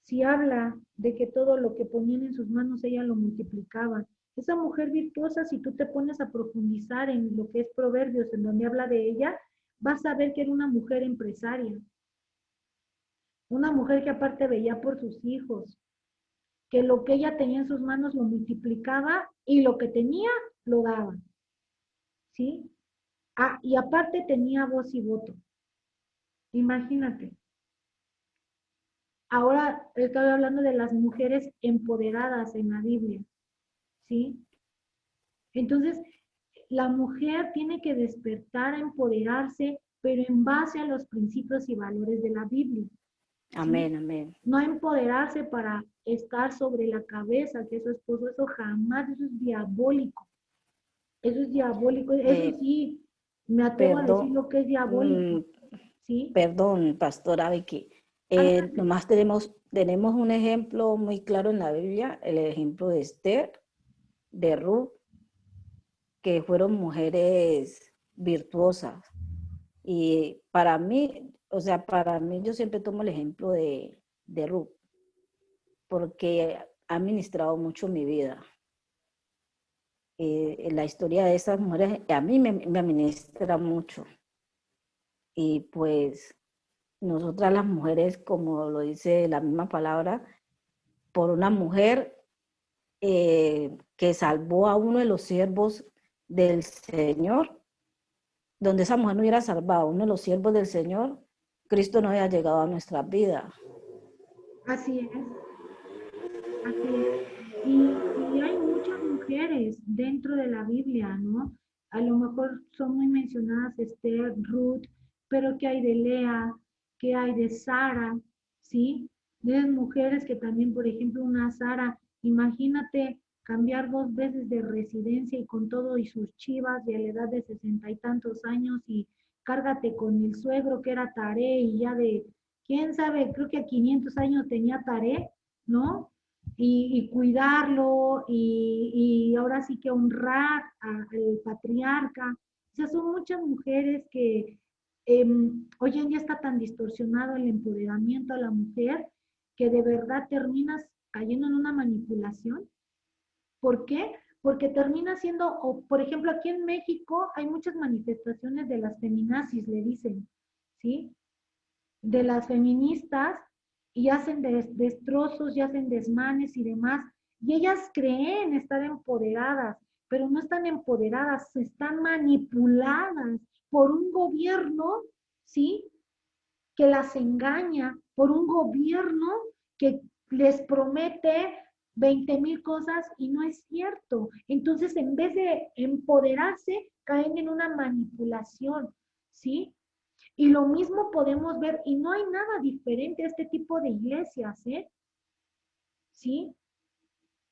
Si habla de que todo lo que ponían en sus manos ella lo multiplicaba. Esa mujer virtuosa, si tú te pones a profundizar en lo que es Proverbios, en donde habla de ella, vas a ver que era una mujer empresaria. Una mujer que aparte veía por sus hijos, que lo que ella tenía en sus manos lo multiplicaba y lo que tenía lo daba. ¿Sí? Ah, y aparte tenía voz y voto. Imagínate. Ahora estoy hablando de las mujeres empoderadas en la Biblia, ¿sí? Entonces, la mujer tiene que despertar a empoderarse, pero en base a los principios y valores de la Biblia. ¿Sí? Amén, amén. No empoderarse para estar sobre la cabeza que es su esposo, eso jamás, eso es diabólico. Eso es diabólico, eso sí, me atrevo a decir lo que es diabólico. ¿Sí? Perdón, pastora Vicky. Nomás tenemos un ejemplo muy claro en la Biblia, el ejemplo de Esther, de Ruth, que fueron mujeres virtuosas. Y para mí, o sea, para mí yo siempre tomo el ejemplo de Ruth, porque ha ministrado mucho mi vida. La historia de esas mujeres a mí me ministra mucho. Y pues nosotras las mujeres, como lo dice la misma palabra, por una mujer que salvó a uno de los siervos del Señor, donde esa mujer no hubiera salvado a uno de los siervos del Señor, Cristo no había llegado a nuestra vida. Así es. Así es. Y hay muchas mujeres dentro de la Biblia, ¿no? A lo mejor son muy mencionadas Esther, Ruth, pero ¿qué hay de Lea? ¿Qué hay de Sara? ¿Sí? De mujeres que también, por ejemplo, una Sara, imagínate cambiar 2 veces de residencia y con todo y sus chivas y a la edad de 60 y tantos años y cárgate con el suegro que era Taré y ya de, quién sabe, creo que a 500 años tenía Taré, ¿no? Y cuidarlo y ahora sí que honrar al patriarca. O sea, son muchas mujeres que hoy en día está tan distorsionado el empoderamiento a la mujer que de verdad terminas cayendo en una manipulación. ¿Por qué? Porque termina siendo, o por ejemplo, aquí en México hay muchas manifestaciones de las feminazis, le dicen, ¿sí? De las feministas y hacen destrozos y hacen desmanes y demás. Y ellas creen estar empoderadas, pero no están empoderadas, están manipuladas por un gobierno, ¿sí? Que las engaña, por un gobierno que les promete 20,000 cosas y no es cierto. Entonces, en vez de empoderarse, caen en una manipulación, ¿sí? Y lo mismo podemos ver, y no hay nada diferente a este tipo de iglesias, ¿eh? ¿Sí?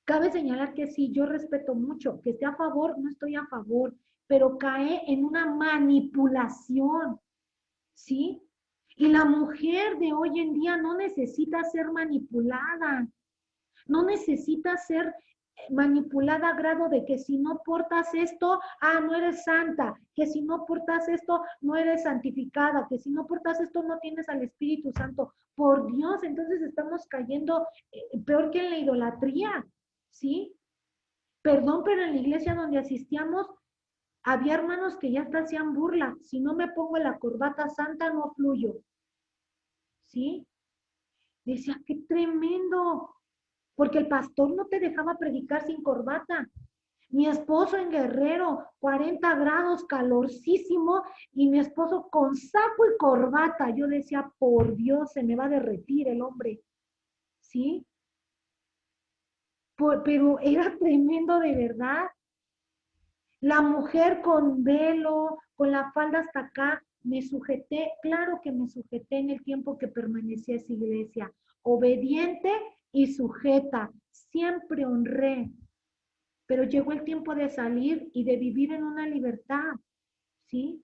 Cabe señalar que sí, yo respeto mucho, que esté a favor, no estoy a favor, pero cae en una manipulación, ¿sí? Y la mujer de hoy en día no necesita ser manipulada, no necesita ser manipulada a grado de que si no portas esto, no eres santa, que si no portas esto, no eres santificada, que si no portas esto, no tienes al Espíritu Santo. Por Dios, entonces estamos cayendo peor que en la idolatría, ¿sí? Perdón, pero en la iglesia donde asistíamos, había hermanos que ya hasta hacían burla. Si no me pongo la corbata santa, no fluyo, ¿sí? Decía, qué tremendo, porque el pastor no te dejaba predicar sin corbata. Mi esposo en Guerrero, 40 grados, calorcísimo, y mi esposo con saco y corbata. Yo decía, por Dios, se me va a derretir el hombre, ¿sí? Pero era tremendo de verdad. La mujer con velo, con la falda hasta acá, me sujeté, claro que me sujeté en el tiempo que permanecía esa iglesia, obediente y sujeta, siempre honré, pero llegó el tiempo de salir y de vivir en una libertad, ¿sí?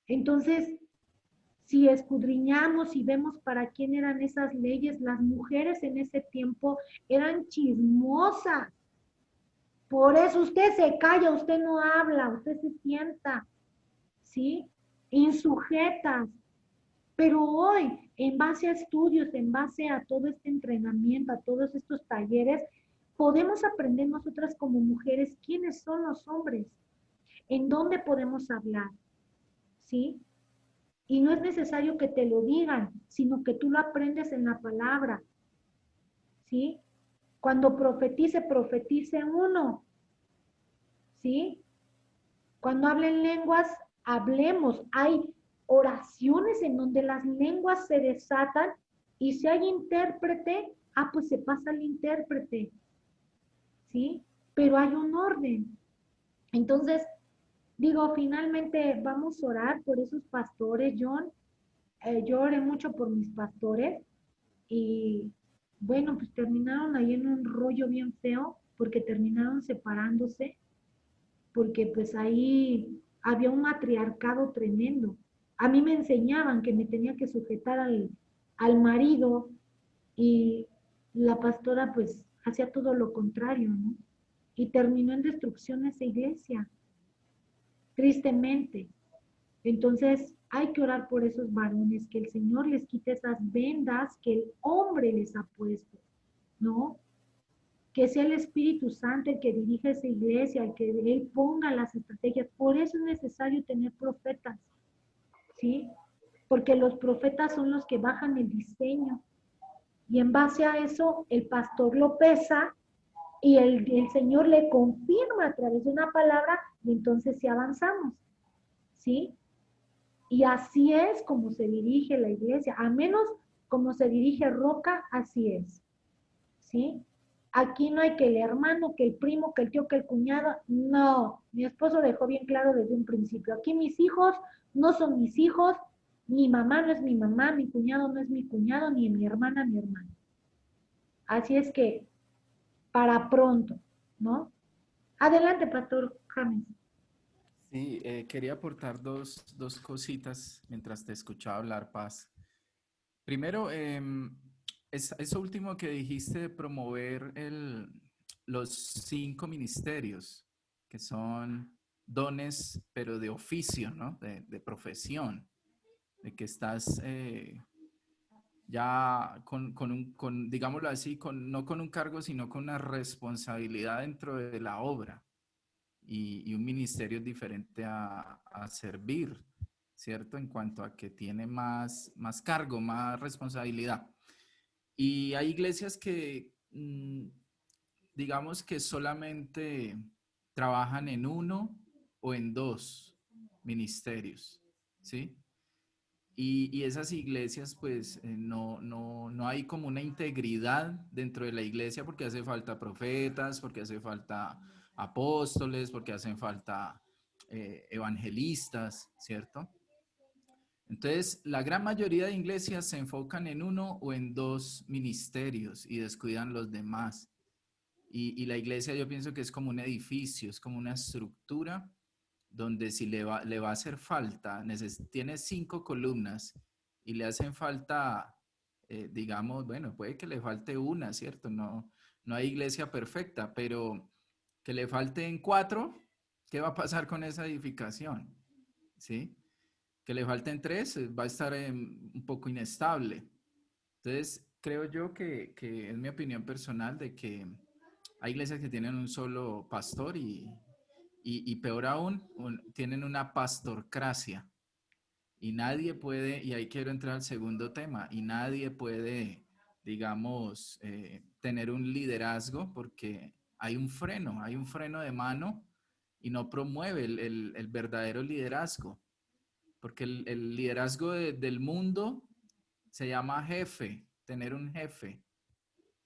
Entonces, si escudriñamos y vemos para quién eran esas leyes, las mujeres en ese tiempo eran chismosas. Por eso usted se calla, usted no habla, usted se sienta, ¿sí? Insujetas. Pero hoy, en base a estudios, en base a todo este entrenamiento, a todos estos talleres, podemos aprender nosotras como mujeres quiénes son los hombres, en dónde podemos hablar, ¿sí? Y no es necesario que te lo digan, sino que tú lo aprendes en la palabra, ¿sí? Cuando profetice, profetice uno, ¿sí? Cuando hablen lenguas, hablemos. Hay oraciones en donde las lenguas se desatan y si hay intérprete, pues se pasa al intérprete, ¿sí? Pero hay un orden. Entonces, digo, finalmente vamos a orar por esos pastores, John. Yo oré mucho por mis pastores y bueno, pues terminaron ahí en un rollo bien feo porque terminaron separándose porque pues ahí había un matriarcado tremendo. A mí me enseñaban que me tenía que sujetar al marido y la pastora pues hacía todo lo contrario, ¿no? Y terminó en destrucción esa iglesia, tristemente. Entonces hay que orar por esos varones, que el Señor les quite esas vendas que el hombre les ha puesto, ¿no? Que sea el Espíritu Santo el que dirija esa iglesia, el que Él ponga las estrategias. Por eso es necesario tener profetas, ¿sí? Porque los profetas son los que bajan el diseño. Y en base a eso, el pastor lo pesa y el Señor le confirma a través de una palabra y entonces sí avanzamos, ¿sí? Y así es como se dirige la iglesia, a menos como se dirige Roca, así es, ¿sí? Aquí no hay que el hermano, que el primo, que el tío, que el cuñado, no. Mi esposo dejó bien claro desde un principio, aquí mis hijos no son mis hijos, mi mamá no es mi mamá, mi cuñado no es mi cuñado, ni mi hermana, mi hermano. Así es que, para pronto, ¿no? Adelante, Pastor James. Sí, quería aportar dos cositas mientras te escuchaba hablar, Paz. Primero, eso último que dijiste de promover los 5 ministerios, que son dones, pero de oficio, ¿no? De profesión, de que estás ya digámoslo así, no con un cargo, sino con una responsabilidad dentro de la obra. Y un ministerio es diferente a servir, ¿cierto? En cuanto a que tiene más cargo, más responsabilidad. Y hay iglesias que, digamos que solamente trabajan en uno o en dos ministerios, ¿sí? Y esas iglesias, pues, no hay como una integridad dentro de la iglesia porque hace falta profetas, porque hace falta apóstoles, porque hacen falta evangelistas, ¿cierto? Entonces, la gran mayoría de iglesias se enfocan en uno o en dos ministerios y descuidan los demás. Y la iglesia yo pienso que es como un edificio, es como una estructura donde si le va a hacer falta, tiene 5 columnas y le hacen falta, digamos, bueno, puede que le falte una, ¿cierto? No hay iglesia perfecta, pero que le falten 4, ¿qué va a pasar con esa edificación? ¿Sí? Que le falten 3, va a estar un poco inestable. Entonces, creo yo que es mi opinión personal de que hay iglesias que tienen un solo pastor y peor aún, tienen una pastorcracia. Y nadie puede, y ahí quiero entrar al segundo tema, y nadie puede, digamos, tener un liderazgo porque hay un freno de mano y no promueve el verdadero liderazgo. Porque el liderazgo del mundo se llama jefe, tener un jefe.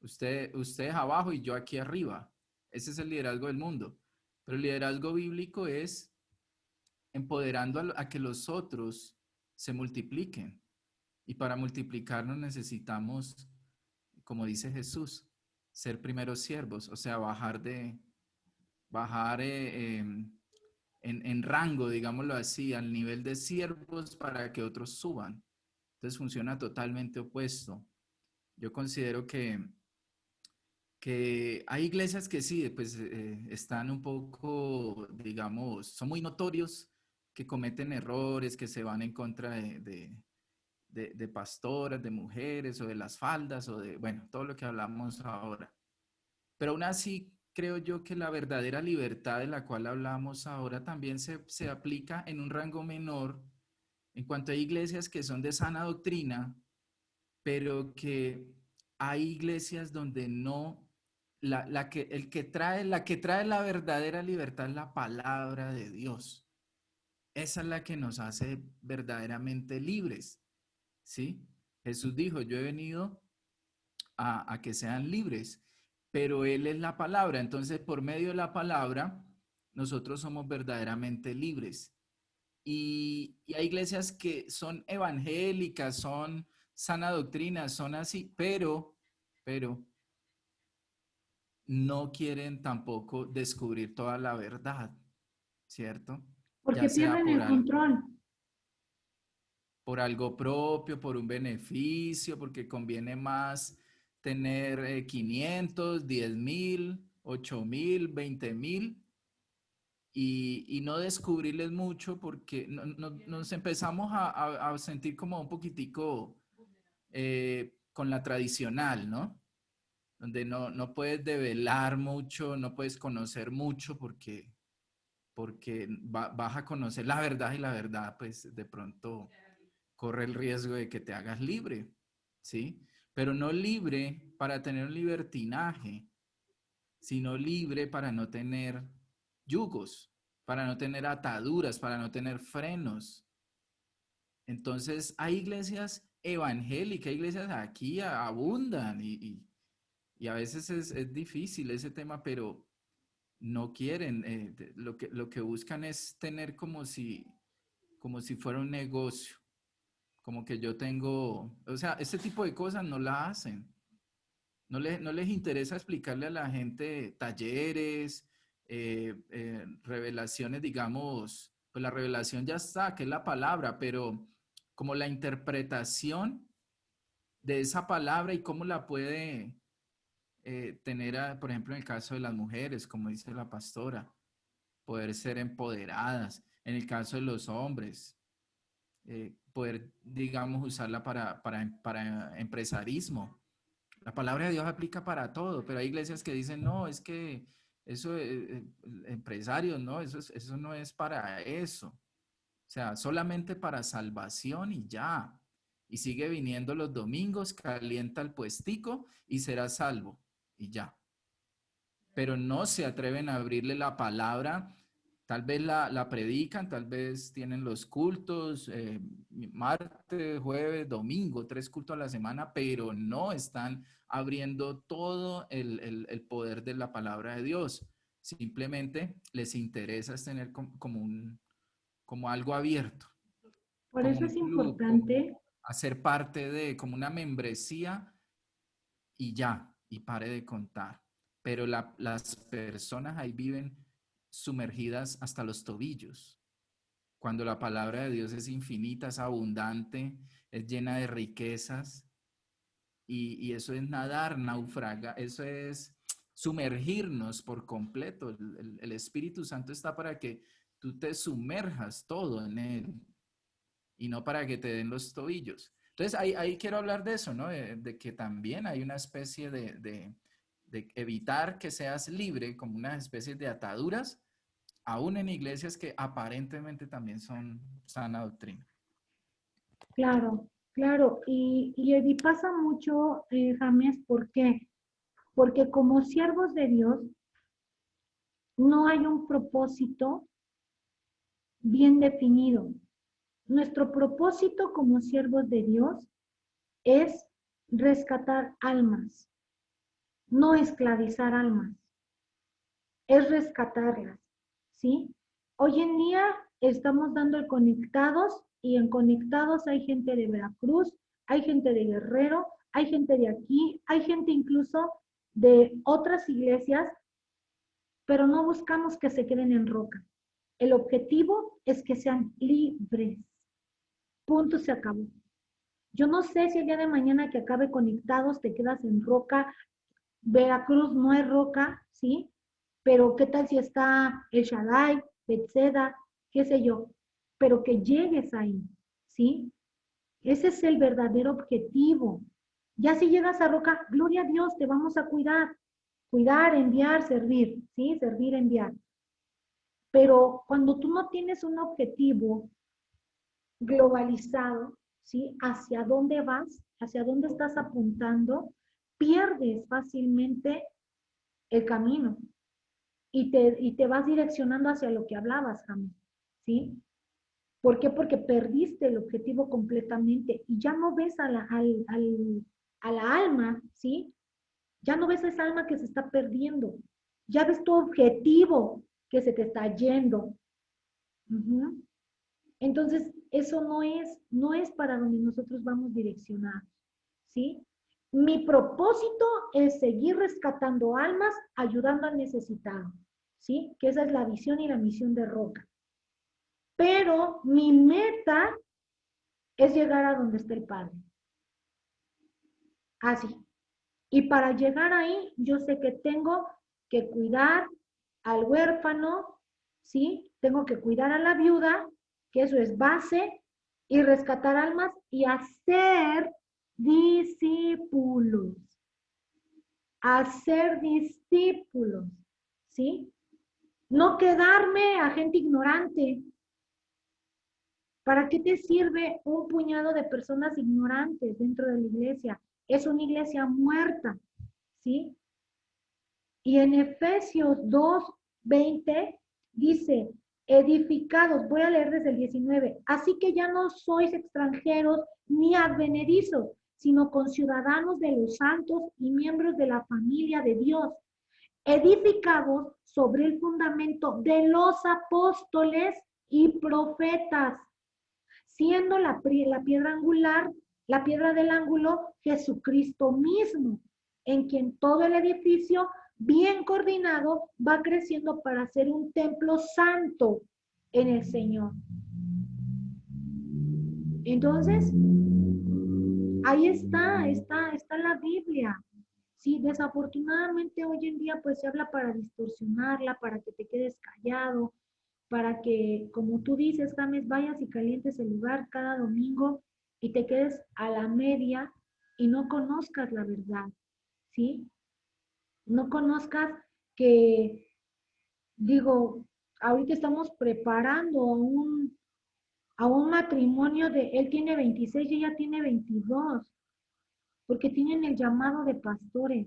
Ustedes abajo y yo aquí arriba. Ese es el liderazgo del mundo. Pero el liderazgo bíblico es empoderando a que los otros se multipliquen. Y para multiplicarnos necesitamos, como dice Jesús, ser primeros siervos, o sea, bajar en rango, digámoslo así, al nivel de siervos para que otros suban. Entonces funciona totalmente opuesto. Yo considero que hay iglesias que sí, pues están un poco, digamos, son muy notorios, que cometen errores, que se van en contra de pastoras, de mujeres o de las faldas o de, bueno, todo lo que hablamos ahora. Pero aún así, creo yo que la verdadera libertad de la cual hablamos ahora también se aplica en un rango menor en cuanto a iglesias que son de sana doctrina, pero que hay iglesias donde no, la que trae la verdadera libertad es la palabra de Dios. Esa es la que nos hace verdaderamente libres, ¿sí? Jesús dijo, yo he venido a que sean libres, pero Él es la palabra. Entonces, por medio de la palabra, nosotros somos verdaderamente libres. Y hay iglesias que son evangélicas, son sana doctrina, son así, pero no quieren tampoco descubrir toda la verdad, ¿cierto? Ya Porque sea pierden el control. por algo propio, por un beneficio, porque conviene más tener 500, 10,000, 8,000, 20,000 y no descubrirles mucho porque nos empezamos a sentir como un poquitico con la tradicional, ¿no? Donde no puedes develar mucho, no puedes conocer mucho porque vas a conocer la verdad y la verdad pues de pronto corre el riesgo de que te hagas libre, ¿sí? Pero no libre para tener un libertinaje, sino libre para no tener yugos, para no tener ataduras, para no tener frenos. Entonces, hay iglesias evangélicas, iglesias aquí abundan y a veces es difícil ese tema, pero no quieren, lo que buscan es tener como si fuera un negocio, como que yo tengo, o sea, ese tipo de cosas no la hacen. No les interesa explicarle a la gente talleres, revelaciones, digamos, pues la revelación ya está, que es la palabra, pero como la interpretación de esa palabra y cómo la puede tener, por ejemplo, en el caso de las mujeres, como dice la pastora, poder ser empoderadas. En el caso de los hombres, poder, digamos, usarla para empresarismo. La palabra de Dios aplica para todo, pero hay iglesias que dicen, no, es que eso, empresarios, no, eso no es para eso. O sea, solamente para salvación y ya. Y sigue viniendo los domingos, calienta el puestico y será salvo y ya. Pero no se atreven a abrirle la palabra. Tal vez la predican, tal vez tienen los cultos, martes, jueves, domingo, 3 cultos a la semana, pero no están abriendo todo el poder de la palabra de Dios. Simplemente les interesa es tener como algo abierto, Por como eso un es club, como importante. hacer parte de, como una membresía y ya, y pare de contar. Pero las personas ahí viven sumergidas hasta los tobillos, cuando la palabra de Dios es infinita, es abundante, es llena de riquezas, y eso es nadar, naufragar, eso es sumergirnos por completo. El Espíritu Santo está para que tú te sumerjas todo en él y no para que te den los tobillos. Entonces, ahí quiero hablar de eso, ¿no? De que también hay una especie de evitar que seas libre, como una especie de ataduras, aún en iglesias que aparentemente también son sana doctrina. Claro, claro. Y pasa mucho, James, ¿por qué? Porque como siervos de Dios no hay un propósito bien definido. Nuestro propósito como siervos de Dios es rescatar almas, no esclavizar almas, es rescatarlas, ¿sí? Hoy en día estamos dando el conectados y en conectados hay gente de Veracruz, hay gente de Guerrero, hay gente de aquí, hay gente incluso de otras iglesias, pero no buscamos que se queden en Roca. El objetivo es que sean libres. Punto, se acabó. Yo no sé si el día de mañana que acabe conectados te quedas en Roca. Veracruz no es Roca, ¿sí? Pero ¿qué tal si está El Shaddai, Bethesda, qué sé yo? Pero que llegues ahí, ¿sí? Ese es el verdadero objetivo. Ya si llegas a Roca, gloria a Dios, te vamos a cuidar. Cuidar, enviar, servir, ¿sí? Servir, enviar. Pero cuando tú no tienes un objetivo globalizado, ¿sí? Hacia dónde vas, hacia dónde estás apuntando, pierdes fácilmente el camino y te vas direccionando hacia lo que hablabas, James, ¿sí? ¿Por qué? Porque perdiste el objetivo completamente y ya no ves a la alma, ¿sí? Ya no ves a esa alma que se está perdiendo. Ya ves tu objetivo que se te está yendo. Uh-huh. Entonces, eso no es para donde nosotros vamos direccionados, ¿sí? Mi propósito es seguir rescatando almas, ayudando al necesitado, ¿sí? Que esa es la visión y la misión de Roca. Pero mi meta es llegar a donde está el Padre. Así. Y para llegar ahí, yo sé que tengo que cuidar al huérfano, ¿sí? Tengo que cuidar a la viuda, que eso es base, y rescatar almas y hacer discípulos. Hacer discípulos, ¿sí? No quedarme a gente ignorante. ¿Para qué te sirve un puñado de personas ignorantes dentro de la iglesia? Es una iglesia muerta, ¿sí? Y en Efesios 2:20 dice, edificados, voy a leer desde el 19, así que ya no sois extranjeros ni advenedizos, sino conciudadanos de los santos y miembros de la familia de Dios, edificados sobre el fundamento de los apóstoles y profetas, siendo la piedra angular, la piedra del ángulo, Jesucristo mismo, en quien todo el edificio, bien coordinado, va creciendo para ser un templo santo en el Señor. Entonces, ahí está la Biblia. Sí, desafortunadamente hoy en día pues se habla para distorsionarla, para que te quedes callado, para que, como tú dices, James, vayas y calientes el lugar cada domingo y te quedes a la media y no conozcas la verdad, ¿sí? No conozcas que, digo, ahorita estamos preparando a un matrimonio de, él tiene 26 y ella tiene 22, porque tienen el llamado de pastores.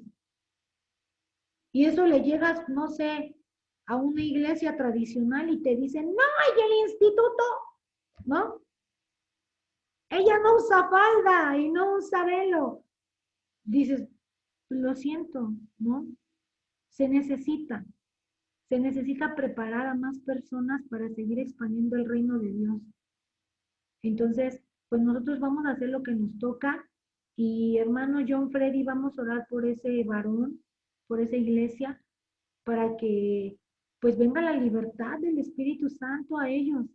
Y eso le llegas, no sé, a una iglesia tradicional y te dicen, no, y el instituto, ¿no? Ella no usa falda y no usa velo. Dices, lo siento, ¿no? Se necesita preparar a más personas para seguir expandiendo el reino de Dios. Entonces, pues nosotros vamos a hacer lo que nos toca y hermano John Freddy, vamos a orar por ese varón, por esa iglesia, para que pues venga la libertad del Espíritu Santo a ellos,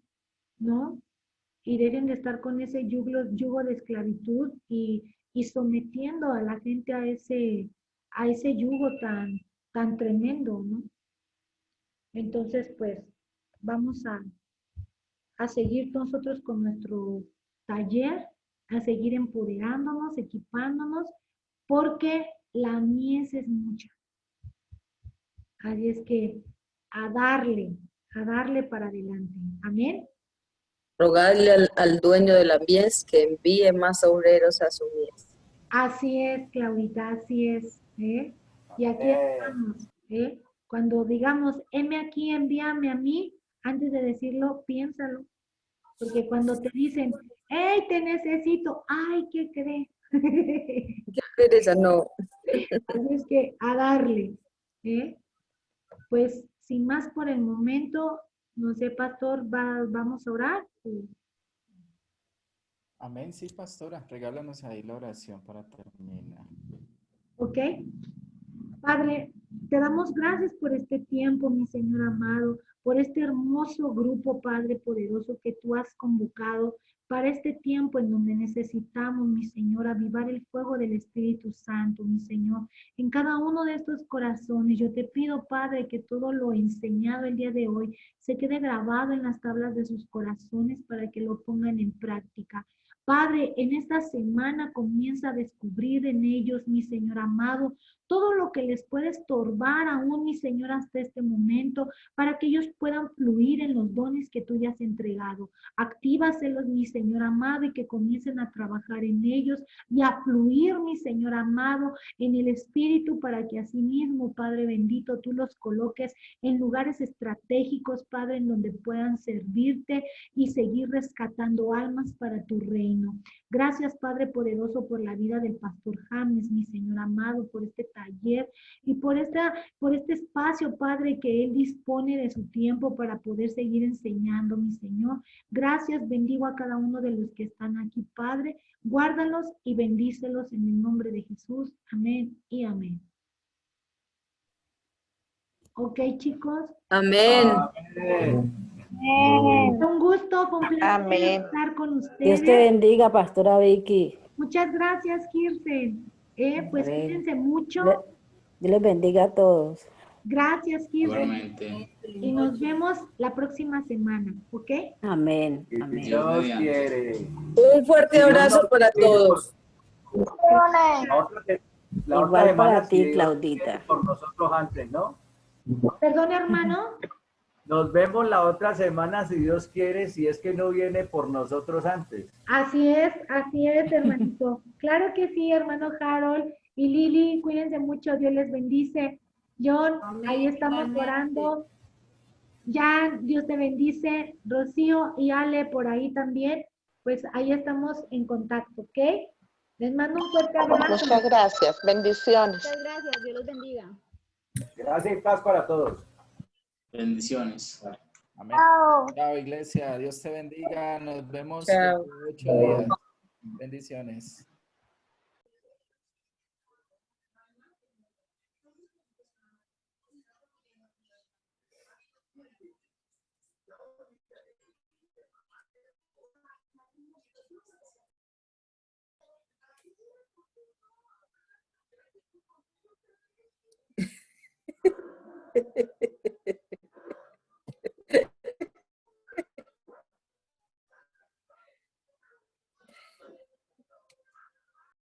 ¿no? Y dejen de estar con ese yugo de esclavitud y sometiendo a la gente a ese yugo tan tremendo, ¿no? Entonces, pues, vamos a seguir nosotros con nuestro taller, a seguir empoderándonos, equipándonos, porque la mies es mucha. Así es que a darle para adelante. Amén. Rogarle al dueño de la mies que envíe más obreros a su mies. Así es, Claudita, así es. Y aquí estamos. Cuando digamos, heme aquí, envíame a mí, antes de decirlo, piénsalo. Porque cuando te dicen, hey, te necesito, ay, ¿qué crees? ¿Qué pereza? No. Así es que a darle. Pues sin más por el momento, no sé, pastor, vamos a orar. Amén, sí, pastora. Regálanos ahí la oración para terminar. ¿Ok? Padre, te damos gracias por este tiempo, mi Señor amado, por este hermoso grupo, Padre poderoso, que tú has convocado para este tiempo en donde necesitamos, mi Señor, avivar el fuego del Espíritu Santo, mi Señor, en cada uno de estos corazones. Yo te pido, Padre, que todo lo enseñado el día de hoy se quede grabado en las tablas de sus corazones para que lo pongan en práctica. Padre, en esta semana comienza a descubrir en ellos, mi Señor amado, todo lo que les puede estorbar aún, mi Señor, hasta este momento, para que ellos puedan fluir en los dones que tú ya has entregado. Actívaselos, mi Señor amado, y que comiencen a trabajar en ellos y a fluir, mi Señor amado, en el Espíritu, para que así mismo, Padre bendito, tú los coloques en lugares estratégicos, Padre, en donde puedan servirte y seguir rescatando almas para tu reino. Gracias, Padre poderoso, por la vida del pastor James, mi Señor amado, por este taller y por este espacio, Padre, que él dispone de su tiempo para poder seguir enseñando, mi Señor. Gracias, bendigo a cada uno de los que están aquí, Padre. Guárdalos y bendícelos en el nombre de Jesús. Amén y amén. Ok, chicos. Amén. Amén. Un gusto, fue un placer Amén. estar con Dios te ustedes. bendiga, Pastora Vicky. Muchas gracias, Kirsten. Pues Amén. cuídense mucho. Dios les bendiga a todos. Gracias, Kirsten. Igualmente. Y nos vemos la próxima semana, ¿ok? Amén. Si Amén. Dios quiere. Un fuerte abrazo para todos. La otra, la otra Igual para semana, si ti, Dios Claudita. quiere, por nosotros antes, ¿no? Perdón, hermano. Nos vemos la otra semana, si Dios quiere, si es que no viene por nosotros antes. Así es, hermanito. Claro que sí, hermano Harold y Lili, cuídense mucho, Dios les bendice. John, ahí estamos orando. Jan, Dios te bendice. Rocío y Ale por ahí también. Pues ahí estamos en contacto, ¿ok? Les mando un fuerte abrazo. Muchas gracias. Bendiciones. Muchas gracias, Dios los bendiga. Gracias y paz para todos. Bendiciones. Amén. Chao, iglesia. Dios te bendiga. Nos vemos Chao. en 8 días. Bendiciones.